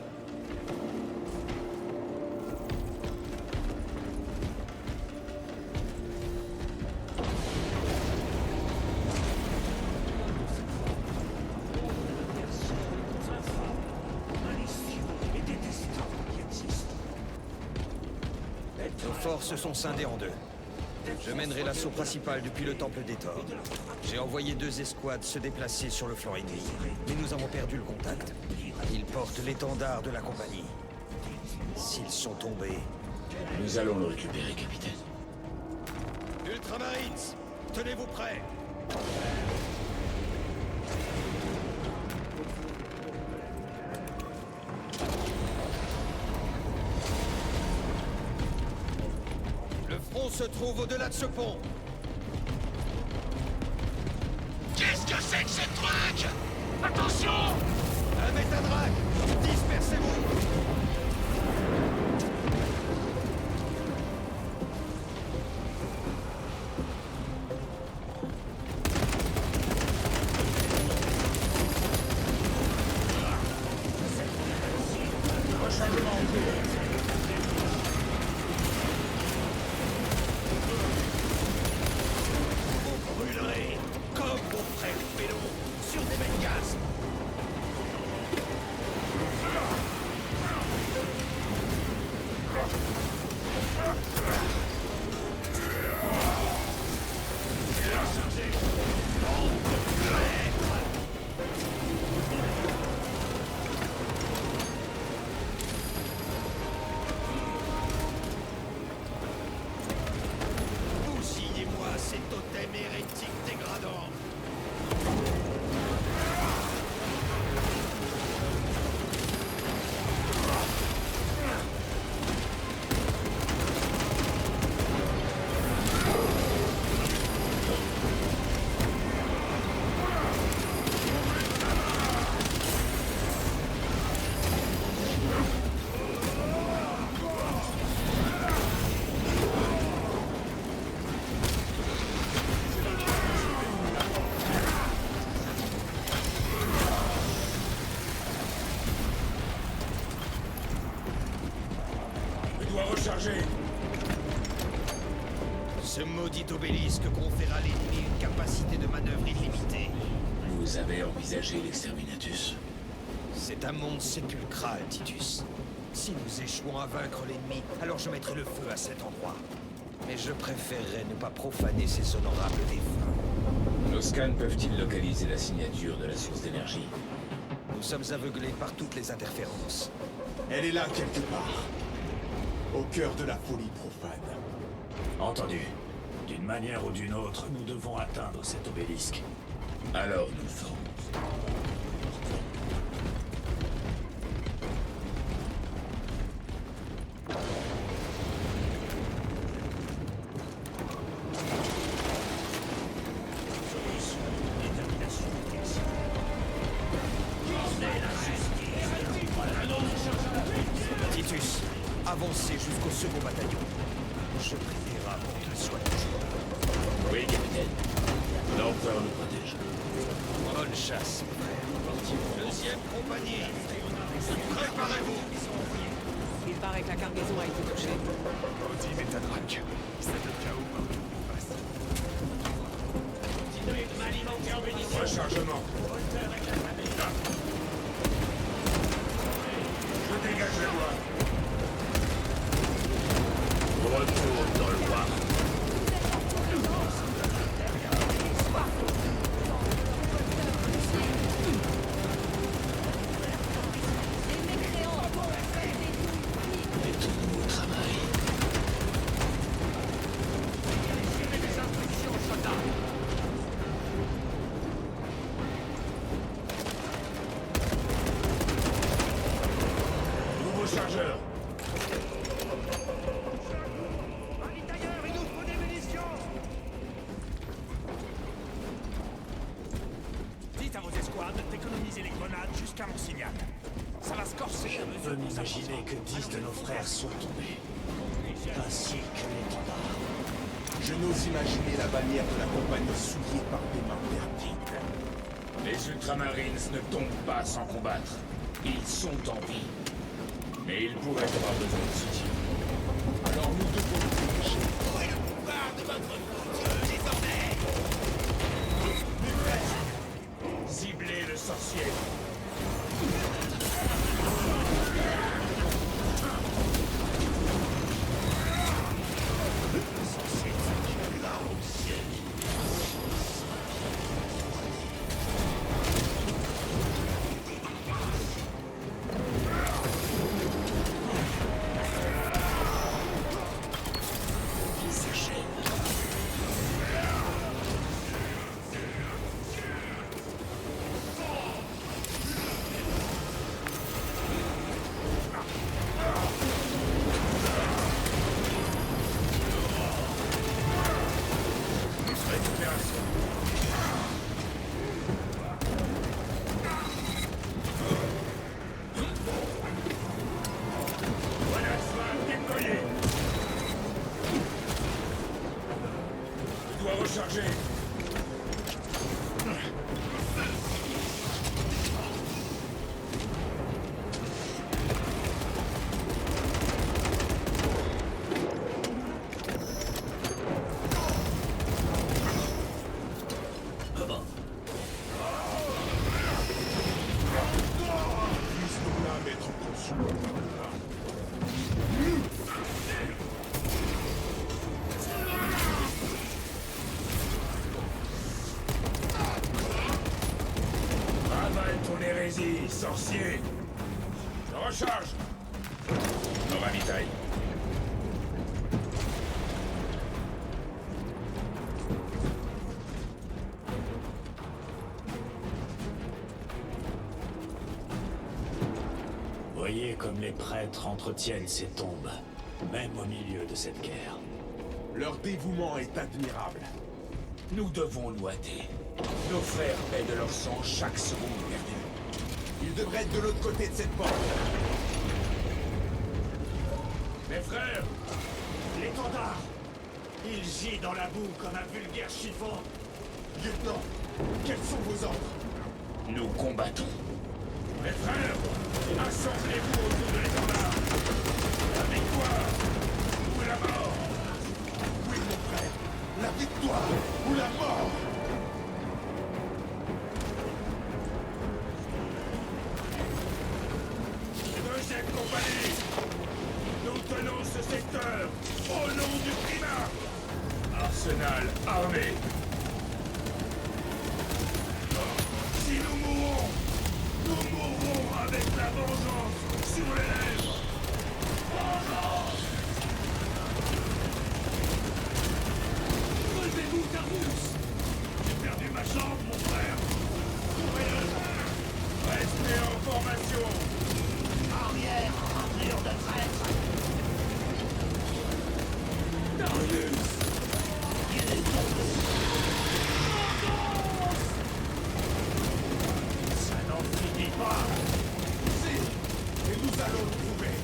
Nos forces sont scindées en deux. Je mènerai l'assaut principal depuis le Temple des Torts. J'ai envoyé 2 escouades se déplacer sur le flanc ennemi, mais nous avons perdu le contact. Ils portent l'étendard de la compagnie. S'ils sont tombés... Nous allons le récupérer, capitaine. Ultramarines, tenez-vous prêts! Le front se trouve au-delà de ce pont. qu'est-ce que c'est que ce truc? Attention! Un métadrac! Dispersez-vous! Vous brûlerez comme vos frères Pélo sur des Benghazi. maudit obélisque confère à l'ennemi une capacité de manœuvre illimitée. Vous avez envisagé l'exterminatus? C'est un monde sépulcral, Titus. Si nous échouons à vaincre l'ennemi, alors je mettrai le feu à cet endroit. Mais je préférerais ne pas profaner ces honorables défunts. Nos scans peuvent-ils localiser la signature de la source d'énergie? Nous sommes aveuglés par toutes les interférences. Elle est là quelque part. Au cœur de la folie profane. Entendu. D'une manière ou d'une autre, nous devons atteindre cet obélisque. Alors nous le ferons. Titus, avancez jusqu'au second bataillon. Je prie les rats pour qu'ils soient toujours là. Oui, capitaine. L'empereur nous protège. Bonne chasse, frère. Deuxième compagnie. Préparez-vous. Il paraît que la cargaison a été touchée. Odin est à Drac. C'est le chaos partout en face. Rechargement. Je dégage la voie. Retour dans le War. Mettons-nous au travail. Nouveau chargeur. Dites à vos escouades d'économiser les grenades jusqu'à mon signal. Ça va se corser à Je mesure peux qu'on m'imaginer que 10 de nos frères sont tombés. Ainsi que l'étendard. Je n'ose imaginer la bannière de la compagnie souillée par des mains perdibles. Les Ultramarines ne tombent pas sans combattre. Ils sont en vie. Mais ils pourraient avoir besoin de soutien. Alors nous devons nous diriger. Ciblez le sorcier. Recharger. Puisse-nous-la mettre consul. Ravale ton hérésie, sorcier. Je recharge. On ravitaille. Voyez comme les prêtres entretiennent ces tombes, même au milieu de cette guerre. Leur dévouement est admirable. Nous devons nous hâter. Nos frères paient de leur sang chaque seconde perdue. Ils devraient être de l'autre côté de cette porte. Mes frères, l'étendard. Il gît dans la boue comme un vulgaire chiffon. Lieutenant, quels sont vos ordres? nous combattons. Mes frères, assemblez-vous autour de l'étendard. La victoire ou la mort. Oui, mon frère, La victoire ou la mort. Deuxième compagnie, nous tenons ce secteur au nom du primat. Arsenal armé. Si nous mourrons avec la vengeance sur les lèvres. Vengeance! Relevez-vous, Carmus! J'ai perdu ma jambe, mon frère. Trouvez-le. Restez en formation. Arrière, armure de traître. Darius! Ça n'en finit pas! Si, et nous allons le prouver.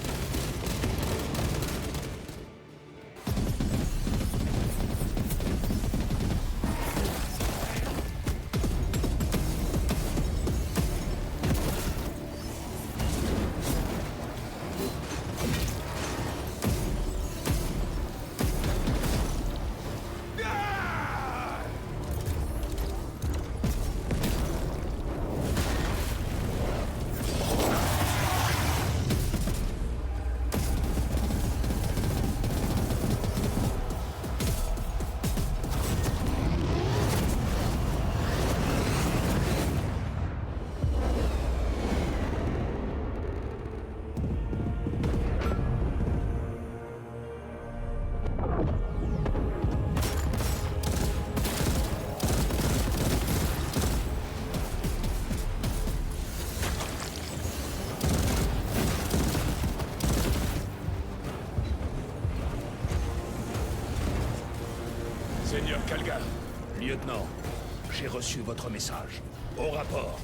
Seigneur Kalgar. Lieutenant, j'ai reçu votre message. Au rapport.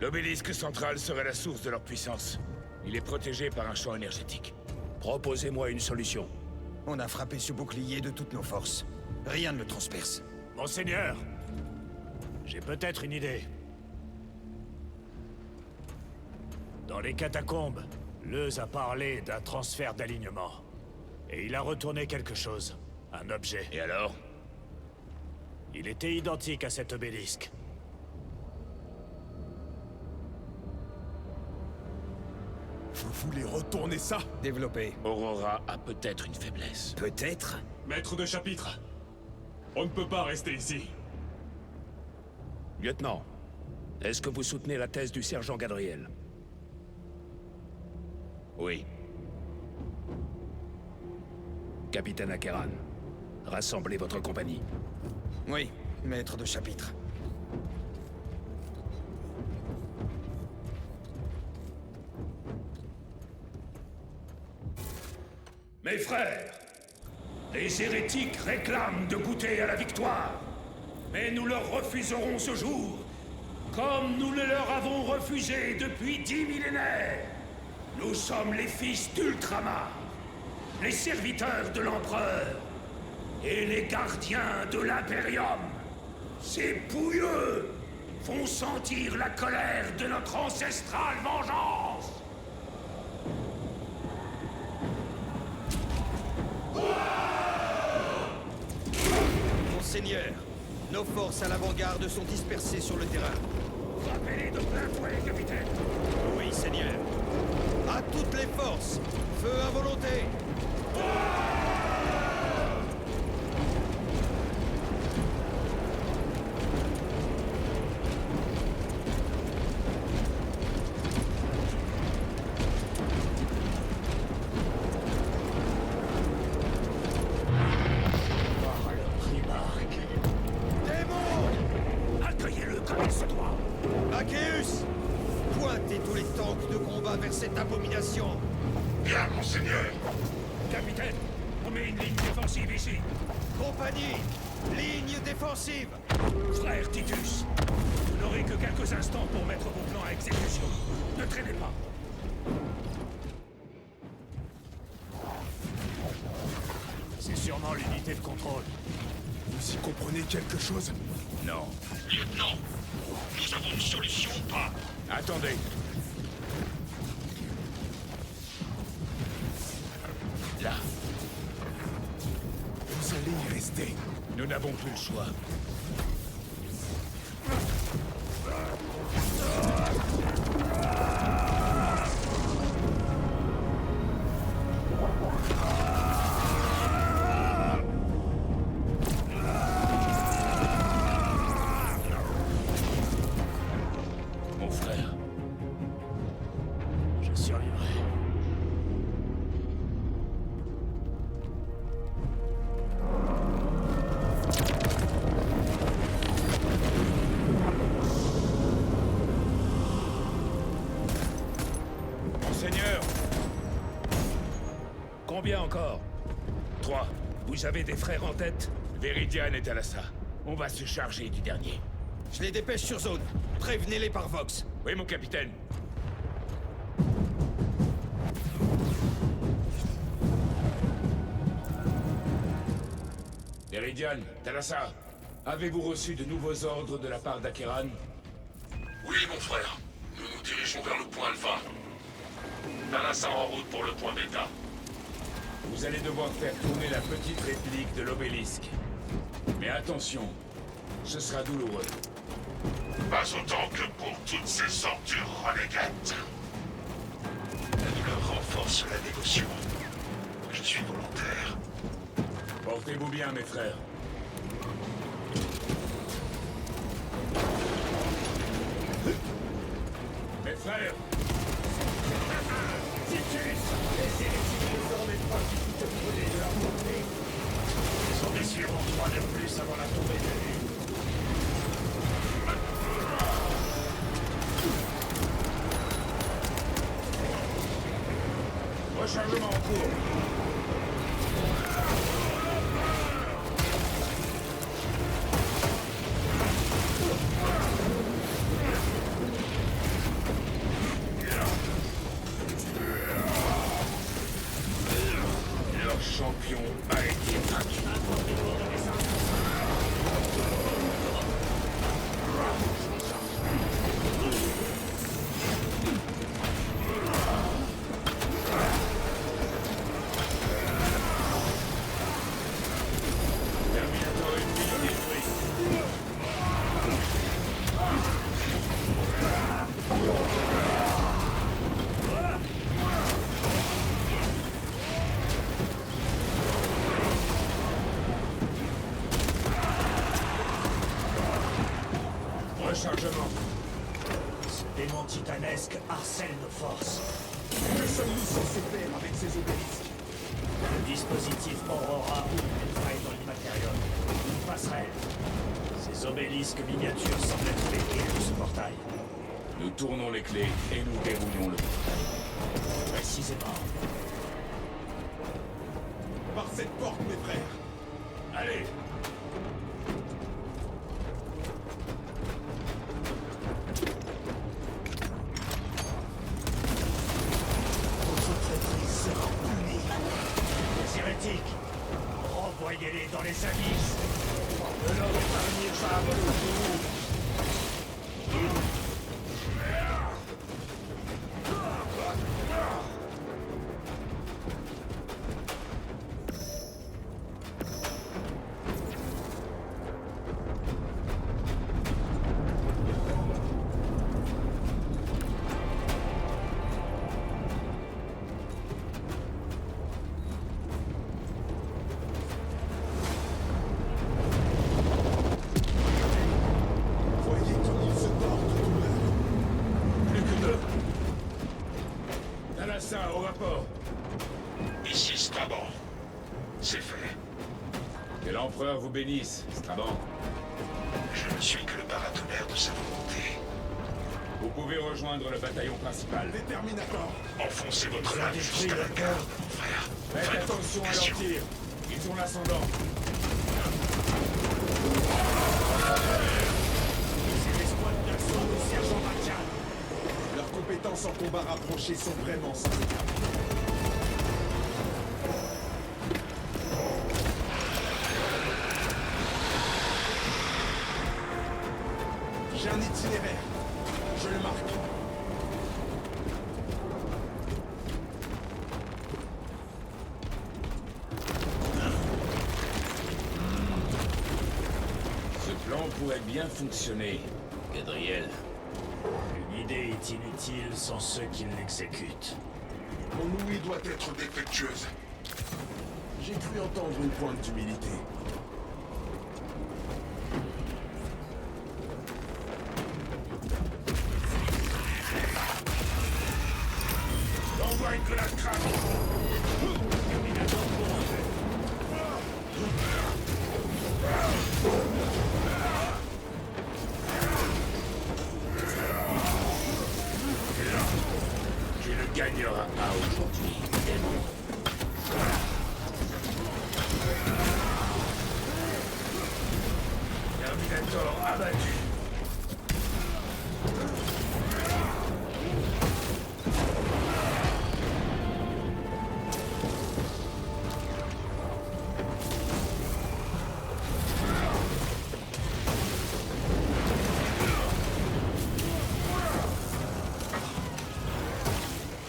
L'obélisque central serait la source de leur puissance. Il est protégé par un champ énergétique. Proposez-moi une solution. On a frappé ce bouclier de toutes nos forces. Rien ne le transperce. Monseigneur, j'ai peut-être une idée. Dans les catacombes, Leuz a parlé d'un transfert d'alignement. Et il a retourné quelque chose. Un objet. Et alors? Il était identique à cet obélisque. Vous voulez retourner ça? Développé. Aurora a peut-être une faiblesse. Peut-être? Maître de chapitre, on ne peut pas rester ici. Lieutenant, est-ce que vous soutenez la thèse du sergent Gadriel? Oui. Capitaine Akeran, rassemblez votre compagnie. Oui, maître de chapitre. Mes frères, les hérétiques réclament de goûter à la victoire. Mais nous leur refuserons ce jour, comme nous le leur avons refusé depuis 10 millénaires. Nous sommes les fils d'Ultramar, les serviteurs de l'Empereur et les gardiens de l'Imperium. Ces pouilleux font sentir la colère de notre ancestrale vengeance. Monseigneur, nos forces à l'avant-garde sont dispersées sur le terrain. Frappez-les de plein fouet, capitaine. Oui, Seigneur. À toutes les forces, feu à volonté. Accueillez-le comme il se doit. Macéus, pointez tous les tanks de combat vers cette abomination. Bien, monseigneur. Capitaine, on met une ligne défensive ici. Compagnie, ligne défensive. Frère Titus, vous n'aurez que quelques instants pour mettre vos plans à exécution. Ne traînez pas. C'est sûrement l'unité de contrôle. Vous y comprenez quelque chose? Non. Lieutenant, nous avons une solution ou pas? Attendez. arrêtez. Nous n'avons plus le choix. Mon frère. Je survivrai. Monseigneur, Combien encore 3. Vous avez des frères en tête? Viridian est à l'assa. On va se charger du dernier. Je les dépêche sur zone. Prévenez-les par Vox. Oui, mon capitaine. Viridian, Talassa, avez-vous reçu de nouveaux ordres de la part d'Akeran? Oui, mon frère. Nous nous dirigeons vers le point Alpha. Talassa en route pour le point Beta. Vous allez devoir faire tourner la petite réplique de l'obélisque. Mais attention, ce sera douloureux. Pas autant que pour toutes ces ordures renégates. La douleur renforce la dévotion. Je suis volontaire. Portez-vous bien, mes frères. Mes frères, Ils ont décidément 3 de plus avant la tombée de nuit. rechargement en cours. Leur champion a été vaincu. Terminator ennemi détruit. Rechargement. Ce démon titanesque harcèle nos forces. Que sommes-nous censés faire avec ces obélisques? Le dispositif Aurora ouvre une faille dans l'immatérium. Une passerelle. Ces obélisques miniatures semblent être les clés de ce portail. Nous tournons les clés et nous verrouillons le portail. Précisément. Par cette porte, mes frères. Allez! Votre traîtrise sera punie. Les hérétiques, renvoyez-les dans les abysses. Ne leur épargnez pas votre tour. Voyez comme ils se portent tout l'heure. Plus que deux. Talassa, au rapport. Ici Straban. C'est fait. Que l'empereur vous bénisse, Straban. Je ne suis que le paratonnerre de sa volonté. Vous pouvez rejoindre le bataillon principal. Les Terminators. Enfoncez votre Ils ont lame détruit jusqu'à le la cœur. garde, mon frère. Faites votre attention à leur vocation. tir. Ils ont l'ascendant. C'est l'escouade d'assaut du sergent Martial. Leurs compétences en combat rapproché sont vraiment sans égard. J'ai un itinéraire. Je le marque. pourrait bien fonctionner, Gadriel. Une idée est inutile sans ceux qui l'exécutent. Mon ouïe doit être défectueuse. J'ai cru entendre une pointe d'humilité. Envoie une grenade crack. Tu ne gagneras pas aujourd'hui, démon. Terminator abattu.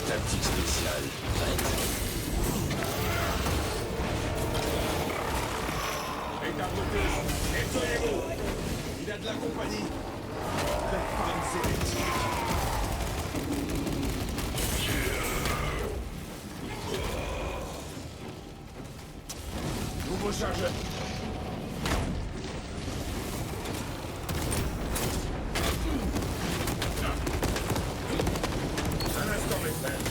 Tactique spéciale, prête. Nettoyez-vous. Il a de la compagnie. Faites pas une sérétique. Nouveau chargeur. Un instant, mes frères.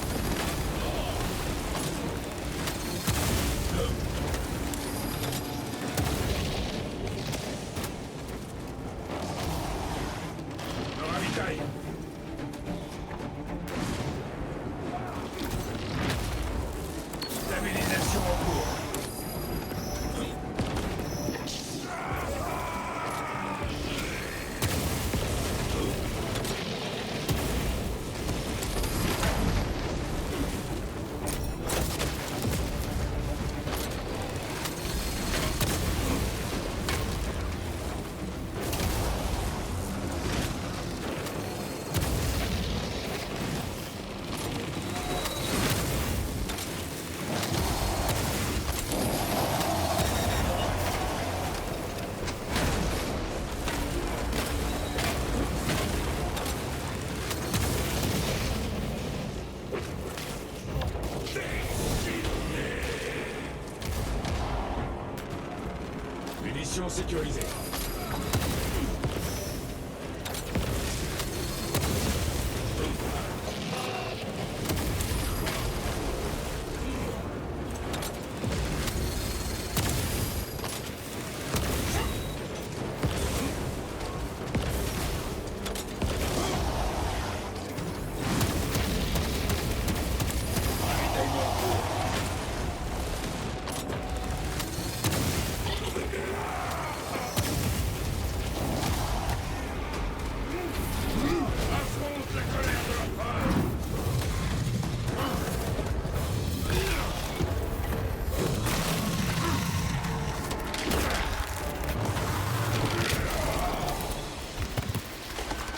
Me ravitaille. Stabilisation en cours. Munitions sécurisées. Affronte la colère de l'empereur.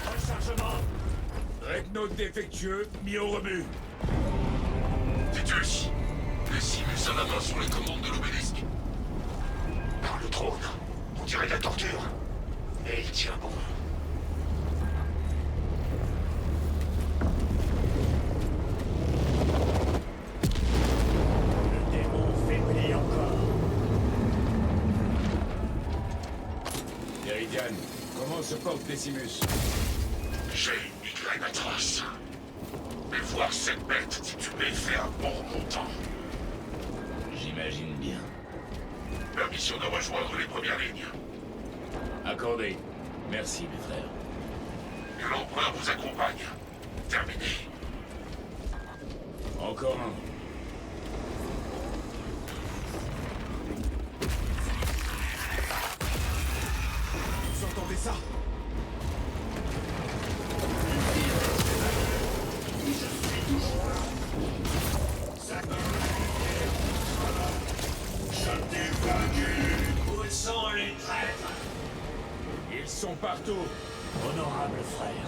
Rechargement! Dreadnought défectueux, mis au rebut. Titus, les Simus en avant sur les commandes de l'obélisque. Par le trône, on dirait de la torture. Et il tient bon. Le démon faiblit encore. Meridian, comment se porte Decimus? J'ai une graine atroce. Mais voir cette bête titubée fait un bon remontant. J'imagine bien. Permission de rejoindre les premières lignes. Accordé. Merci, mes frères. Que l'empereur vous accompagne. Terminé. Encore un. Vous entendez ça? Où sont les traîtres? Ils sont partout. Honorable frère,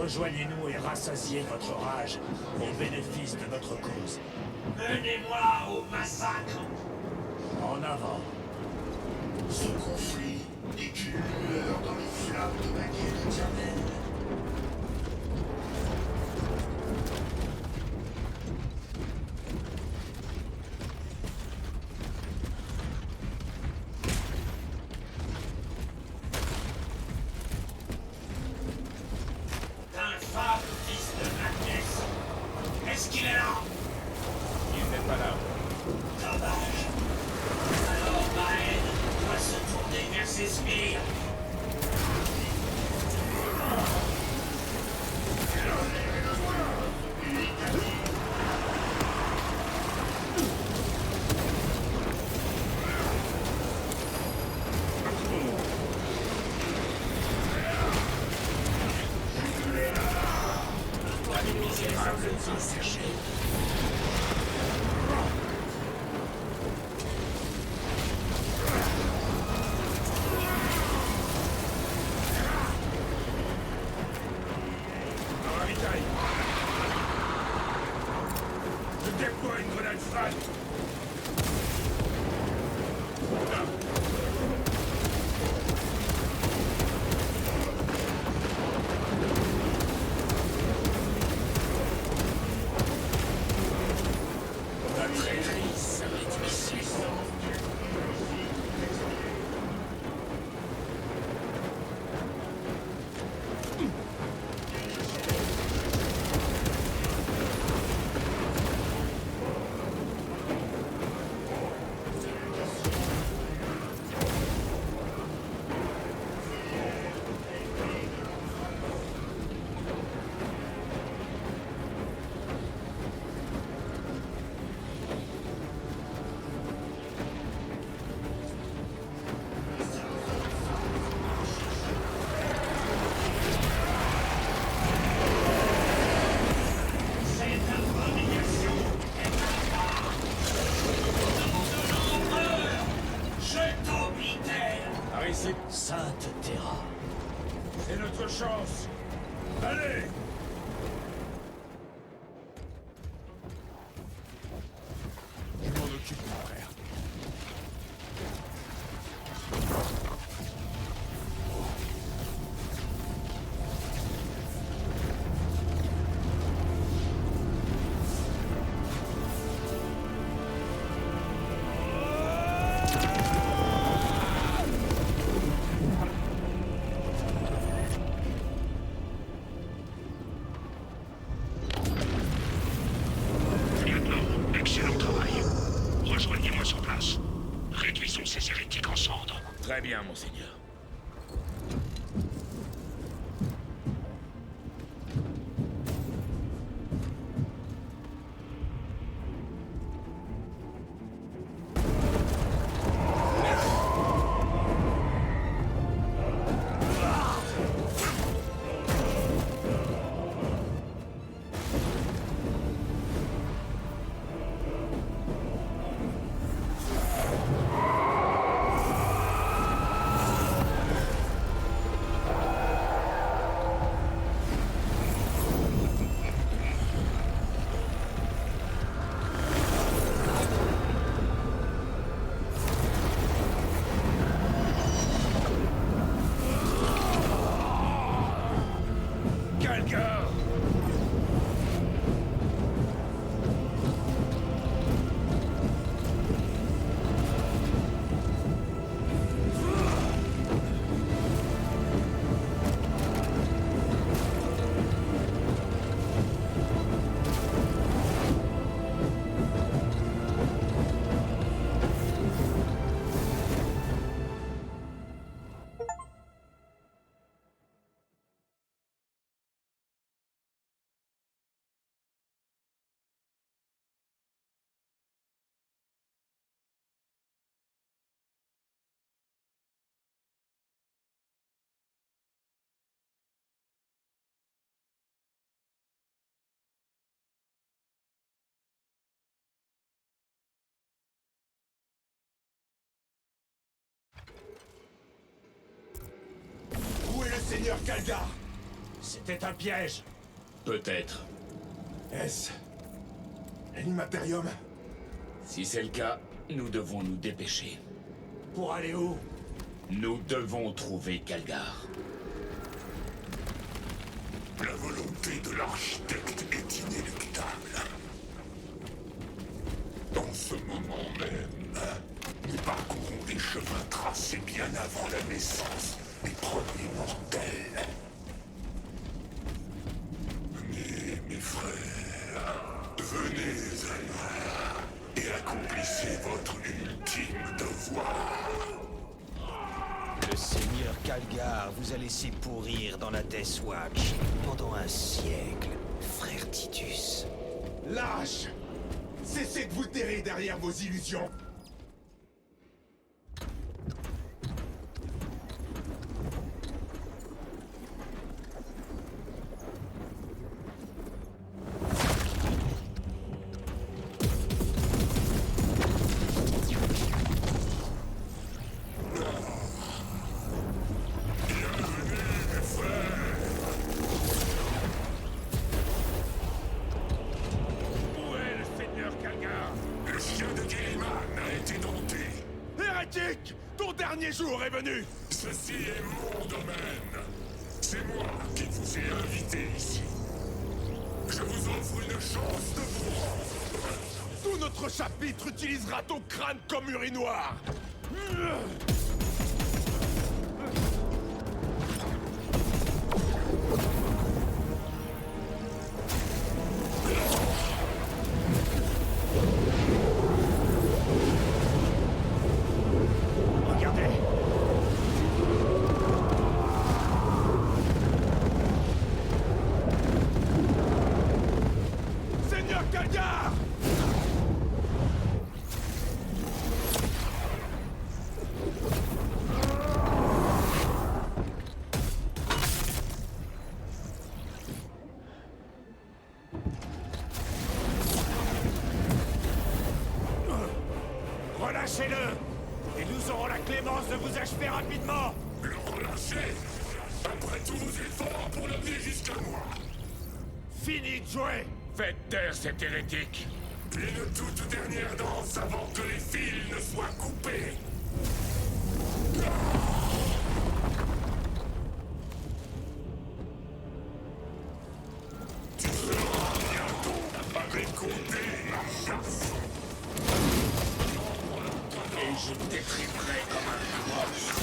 rejoignez-nous et rassasiez votre rage au bénéfice de notre cause. Menez-moi au massacre! En avant. Ce conflit n'est qu'une lueur dans le Infâme fils de Magnus! Est-ce qu'il est là? Il n'est pas là. Dommage. Alors ma haine doit se tourner vers ses sbires. Je déploie une grenade frag. La traîtrise est ici. Sainte Terra. C'est notre chance. Allez! Je m'en occupe, mon frère. Excellent travail. Rejoignez-moi sur place. Réduisons ces hérétiques en cendres. Très bien, monseigneur. Où est le seigneur Kalgar? C'était un piège. Peut-être. Est-ce l'Immatérium? Si c'est le cas, nous devons nous dépêcher. Pour aller où? Nous devons trouver Kalgar. volonté de l'architecte est inéluctable. En ce moment même, nous parcourons des chemins tracés bien avant la naissance des premiers mortels. Mais, mes frères, venez à moi et accomplissez votre ultime devoir. Le seigneur Calgar vous a laissé pourrir dans la Death Watch pendant un siècle, frère Titus. Lâche! Cessez de vous terrer derrière vos illusions! Ton dernier jour est venu! Ceci est mon domaine. C'est moi qui vous ai invité ici. Je vous offre une chance de vous rendre. Tout notre chapitre utilisera ton crâne comme urinoir. Relâchez-le! Et nous aurons la clémence de vous achever rapidement! Le relâcher? Après tous vos efforts pour l'amener jusqu'à moi! Fini de jouer! Faites taire cet hérétique! Une toute dernière danse avant que les fils ne soient coupés! Tu seras bientôt à mes côtés, garçon! Et je t'étriperai comme un monstre.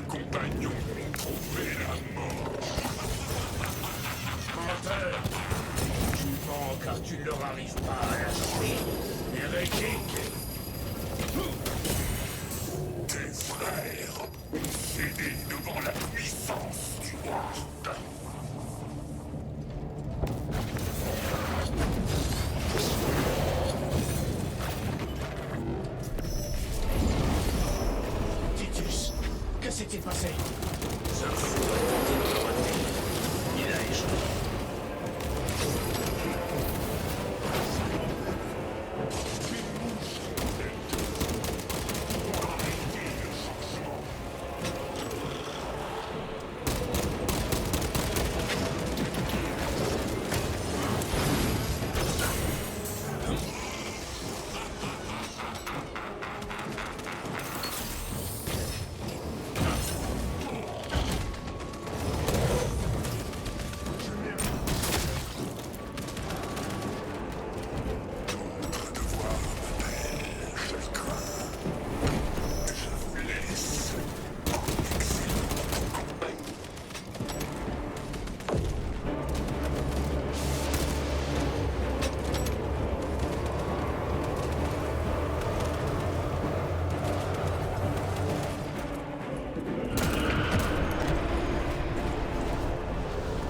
Compagnons ont trouvé la mort. Menteur! Tu mens car tu ne leur arrives pas à l'achever. Hérétique! Tes frères ont cédé devant la puissance du Ward. Titus, que s'est-il passé? Ce fou a tenté de me rater. Il a échoué.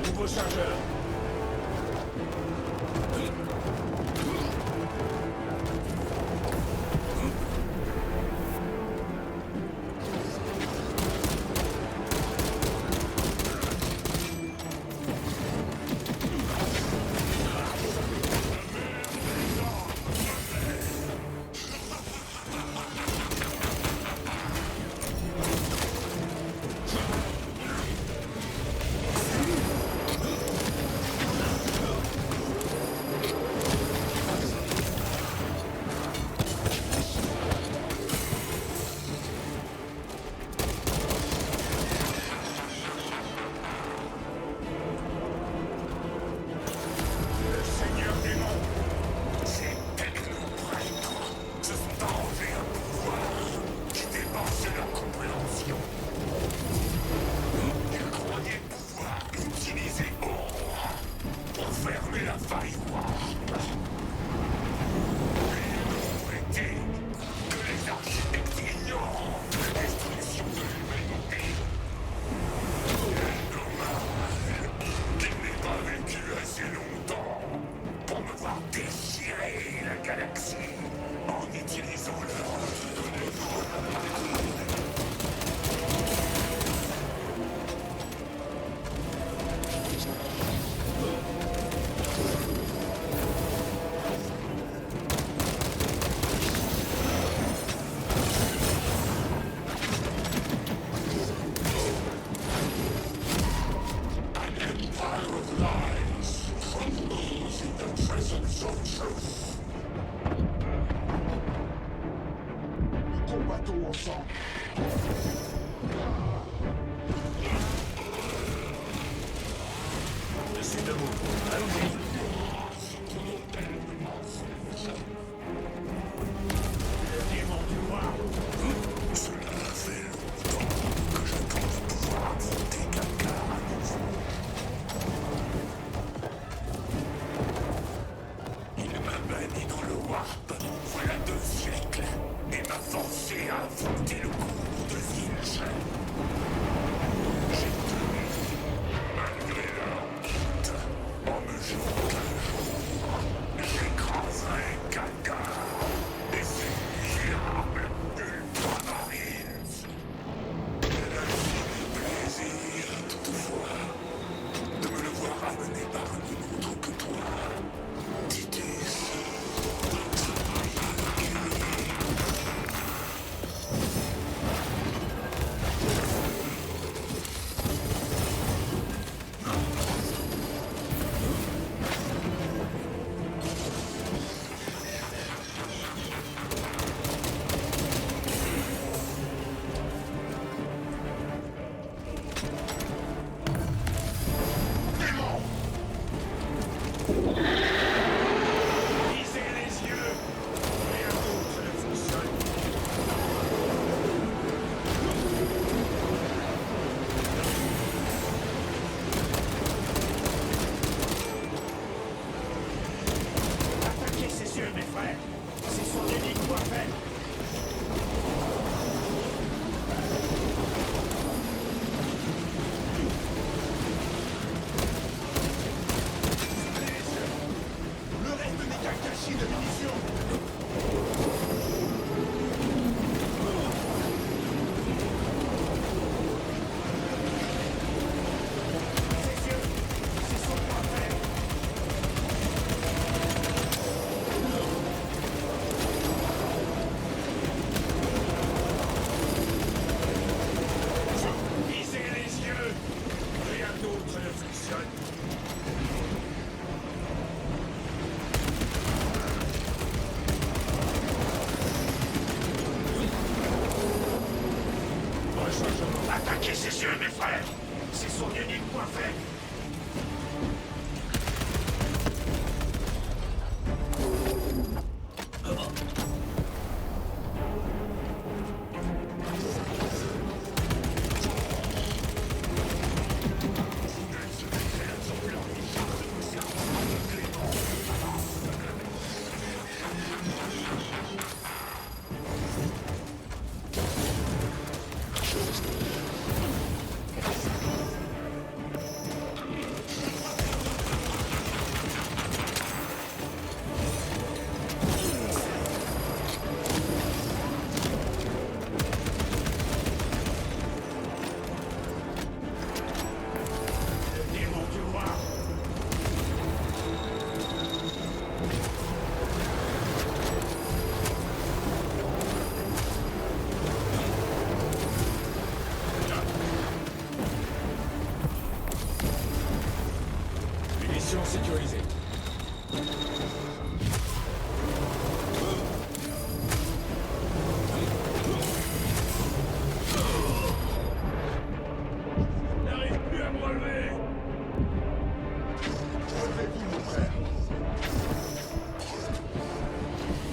Nouveau chargeur. galaxie en utilisant leur... Combattons ensemble. Je suis debout. Allons-y. Le démon du noir. Cela fait longtemps que j'attends de pouvoir affronter quelqu'un à nouveau. Il m'a banni dans le Warp, voilà 2 siècles, et m'a forcé à affronter le cours de Zilch. J'ai tenu, malgré la honte, en me jurant qu'un jour, j'écraserai quelqu'un, et ces misérables Ultramarines. L'infini plaisir, toutefois, de me le voir amené par un autre que toi, Titus. Lisez les yeux. Rien d'autre ne fonctionne. Attaquez ces yeux, mes frères. C'est son unique voie faite. Le reste n'est qu'un gâchis de munitions. Ses yeux, c'est son voie faite. Lisez les yeux. Rien d'autre ne fonctionne. Rechargement. Attaquez ses yeux, mes frères. C'est son unique point faible. Le démon du roi. Munitions sécurisées. N'arrive plus à me relever. Relevez-vous, mon frère.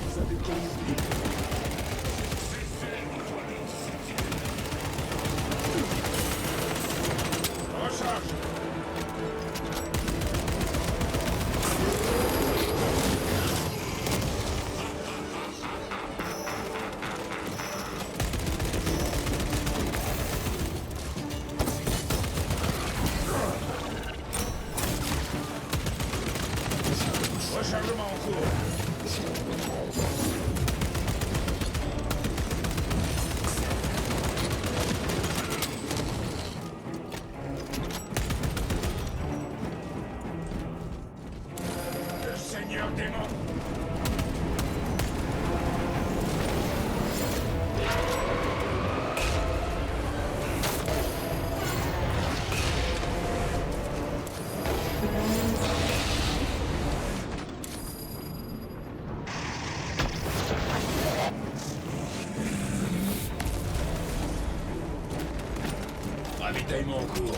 Vous avez commis. Recharge. Rechargement en cours. ravitaillement en cours.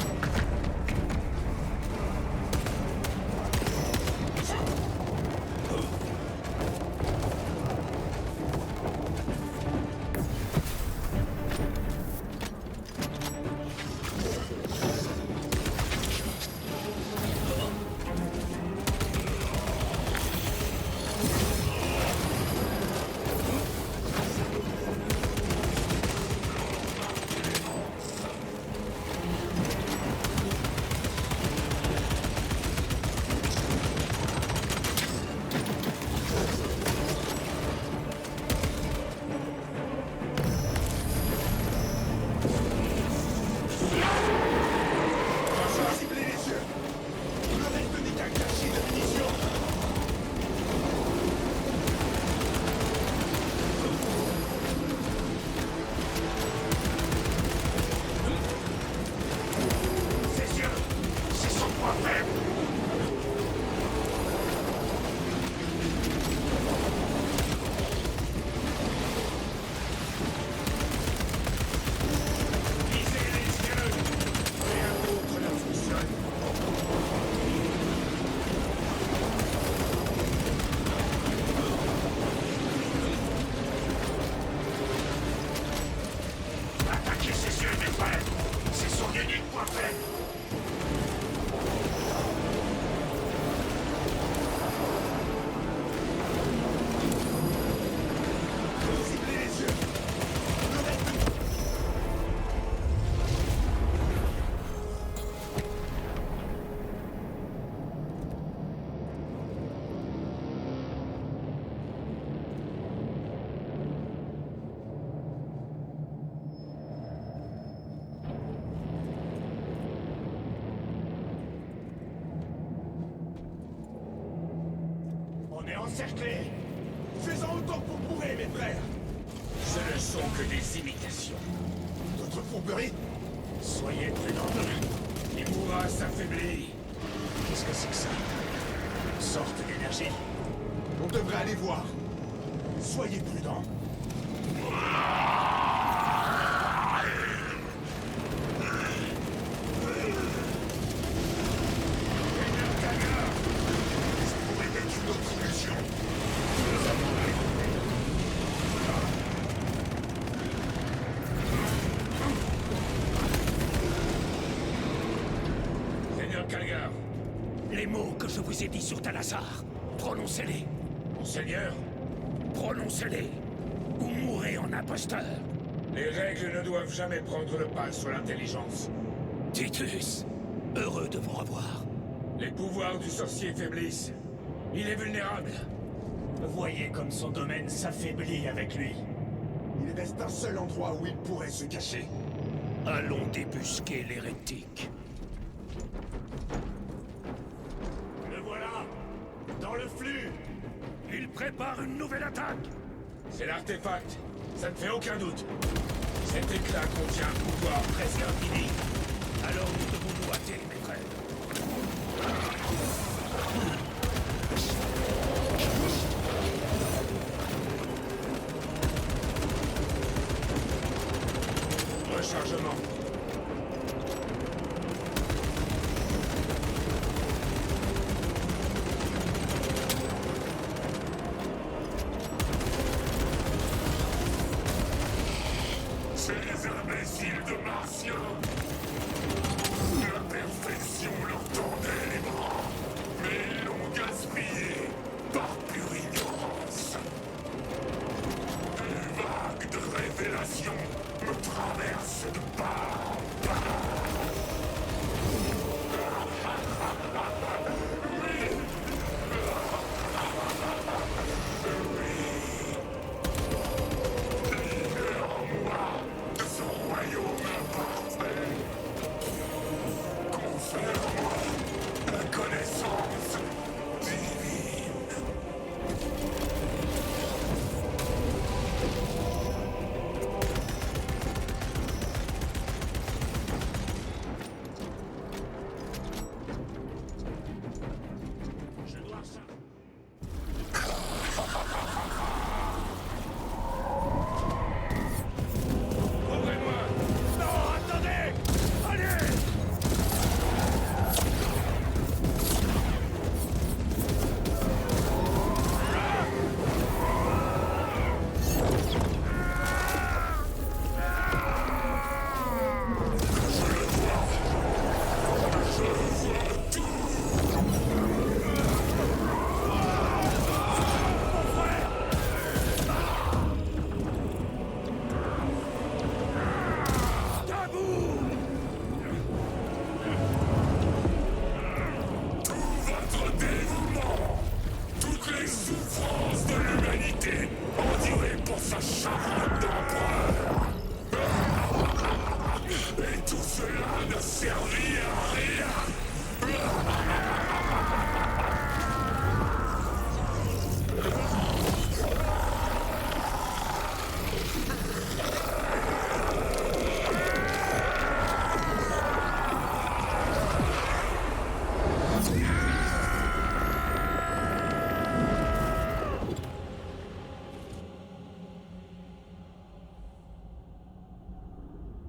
On est encerclés. Fais-en autant que vous pourrez, mes frères. Ce ne sont que des imitations. D'autres fourberies? Soyez prudents. Imura s'affaiblit. Qu'est-ce que c'est que ça? Une sorte d'énergie. On devrait aller voir. Soyez prudents. Seigneur Kalgar, les mots que je vous ai dit sur Talassar, prononcez-les. Monseigneur, prononcez-les. Ou mourrez en imposteur. Les règles ne doivent jamais prendre le pas sur l'intelligence. Titus, heureux de vous revoir. Les pouvoirs du sorcier faiblissent. Il est vulnérable. Voyez comme son domaine s'affaiblit avec lui. Il reste un seul endroit où il pourrait se cacher. Allons débusquer l'hérétique. Le voilà! Dans le flux! Il prépare une nouvelle attaque! C'est l'artefact, ça ne fait aucun doute. Cet éclat contient un pouvoir presque infini. Alors nous devons nous hâter, mes frères. Rechargement. Ces imbéciles de Martiens! La perfection leur tendait les bras, mais ils l'ont gaspillé par pure ignorance. Une vague de révélation me traverse de part en part.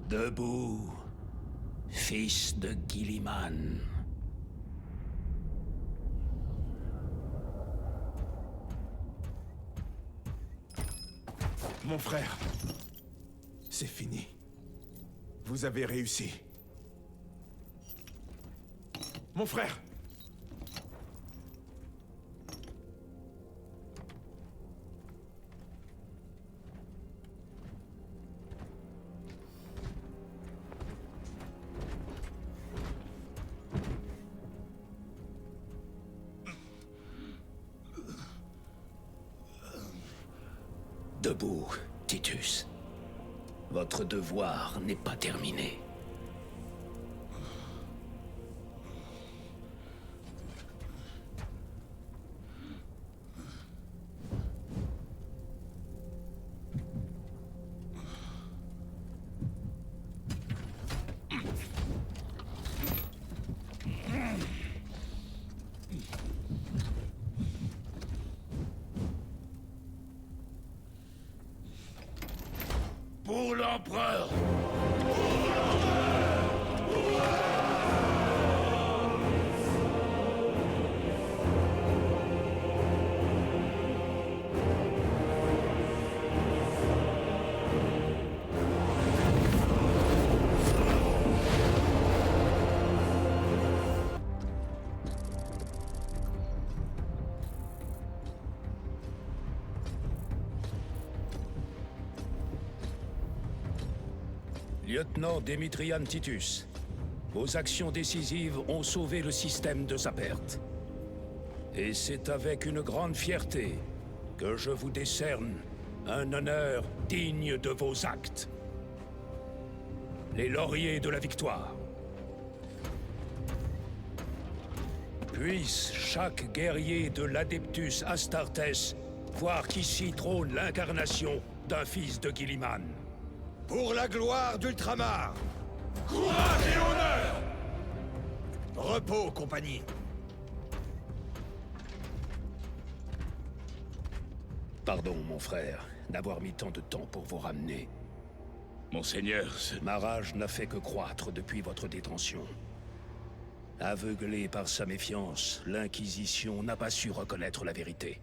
Debout, fils de Guilliman. Mon frère, c'est fini. Vous avez réussi. Mon frère! Debout, Titus. Votre devoir n'est pas terminé. Pour l'empereur! Lieutenant Démétrian Titus, vos actions décisives ont sauvé le système de sa perte. Et c'est avec une grande fierté que je vous décerne un honneur digne de vos actes. Les lauriers de la victoire. Puisse chaque guerrier de l'Adeptus Astartes voir qu'ici trône l'incarnation d'un fils de Guilliman. Pour la gloire d'Ultramar! Courage et honneur! Repos, compagnie! Pardon, mon frère, d'avoir mis tant de temps pour vous ramener. Monseigneur, Ma rage n'a fait que croître depuis votre détention. Aveuglé par sa méfiance, l'Inquisition n'a pas su reconnaître la vérité.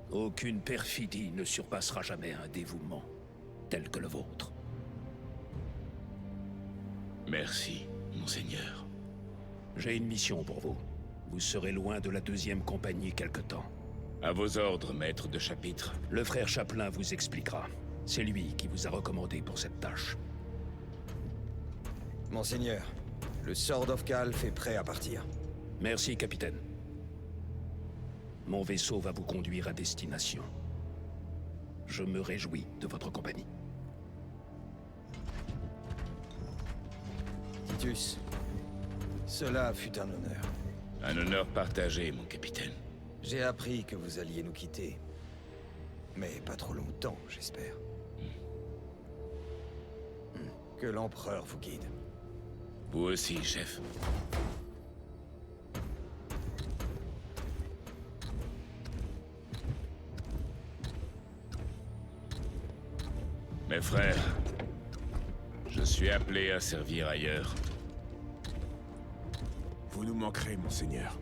Aucune perfidie ne surpassera jamais un dévouement tel que le vôtre. Merci, Monseigneur. J'ai une mission pour vous. Vous serez loin de la 2e compagnie quelque temps. À vos ordres, maître de chapitre. Le frère Chapelain vous expliquera. C'est lui qui vous a recommandé pour cette tâche. Monseigneur, le Sword of Calf est prêt à partir. Merci, capitaine. Mon vaisseau va vous conduire à destination. Je me réjouis de votre compagnie. Titus, cela fut un honneur. Un honneur partagé, mon capitaine. J'ai appris que vous alliez nous quitter. Mais pas trop longtemps, j'espère. Que l'Empereur vous guide. Vous aussi, chef. Mes frères, je suis appelé à servir ailleurs. Vous nous manquerez, Monseigneur.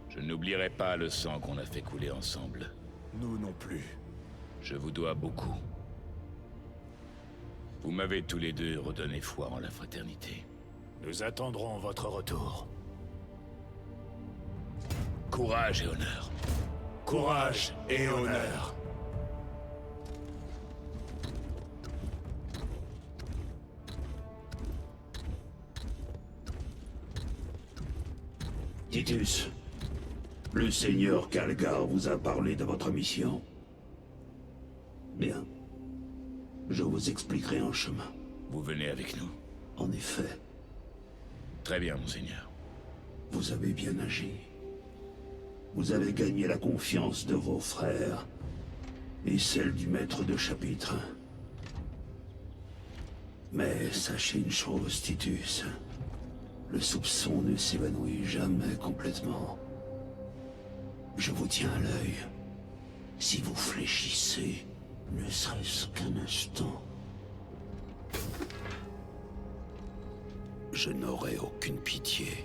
Je n'oublierai pas le sang qu'on a fait couler ensemble. Nous non plus. Je vous dois beaucoup. Vous m'avez tous les deux redonné foi en la fraternité. Nous attendrons votre retour. Courage et honneur. Courage et honneur. Titus, le seigneur Calgar vous a parlé de votre mission. Bien. Je vous expliquerai en chemin. Vous venez avec nous? En effet. Très bien, Monseigneur. Vous avez bien agi. Vous avez gagné la confiance de vos frères et celle du maître de chapitre. Mais sachez une chose, Titus. Le soupçon ne s'évanouit jamais complètement. Je vous tiens à l'œil. Si vous fléchissez, ne serait-ce qu'un instant. je n'aurai aucune pitié.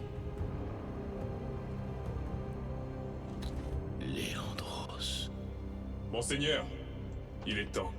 Léandros. Monseigneur, il est temps.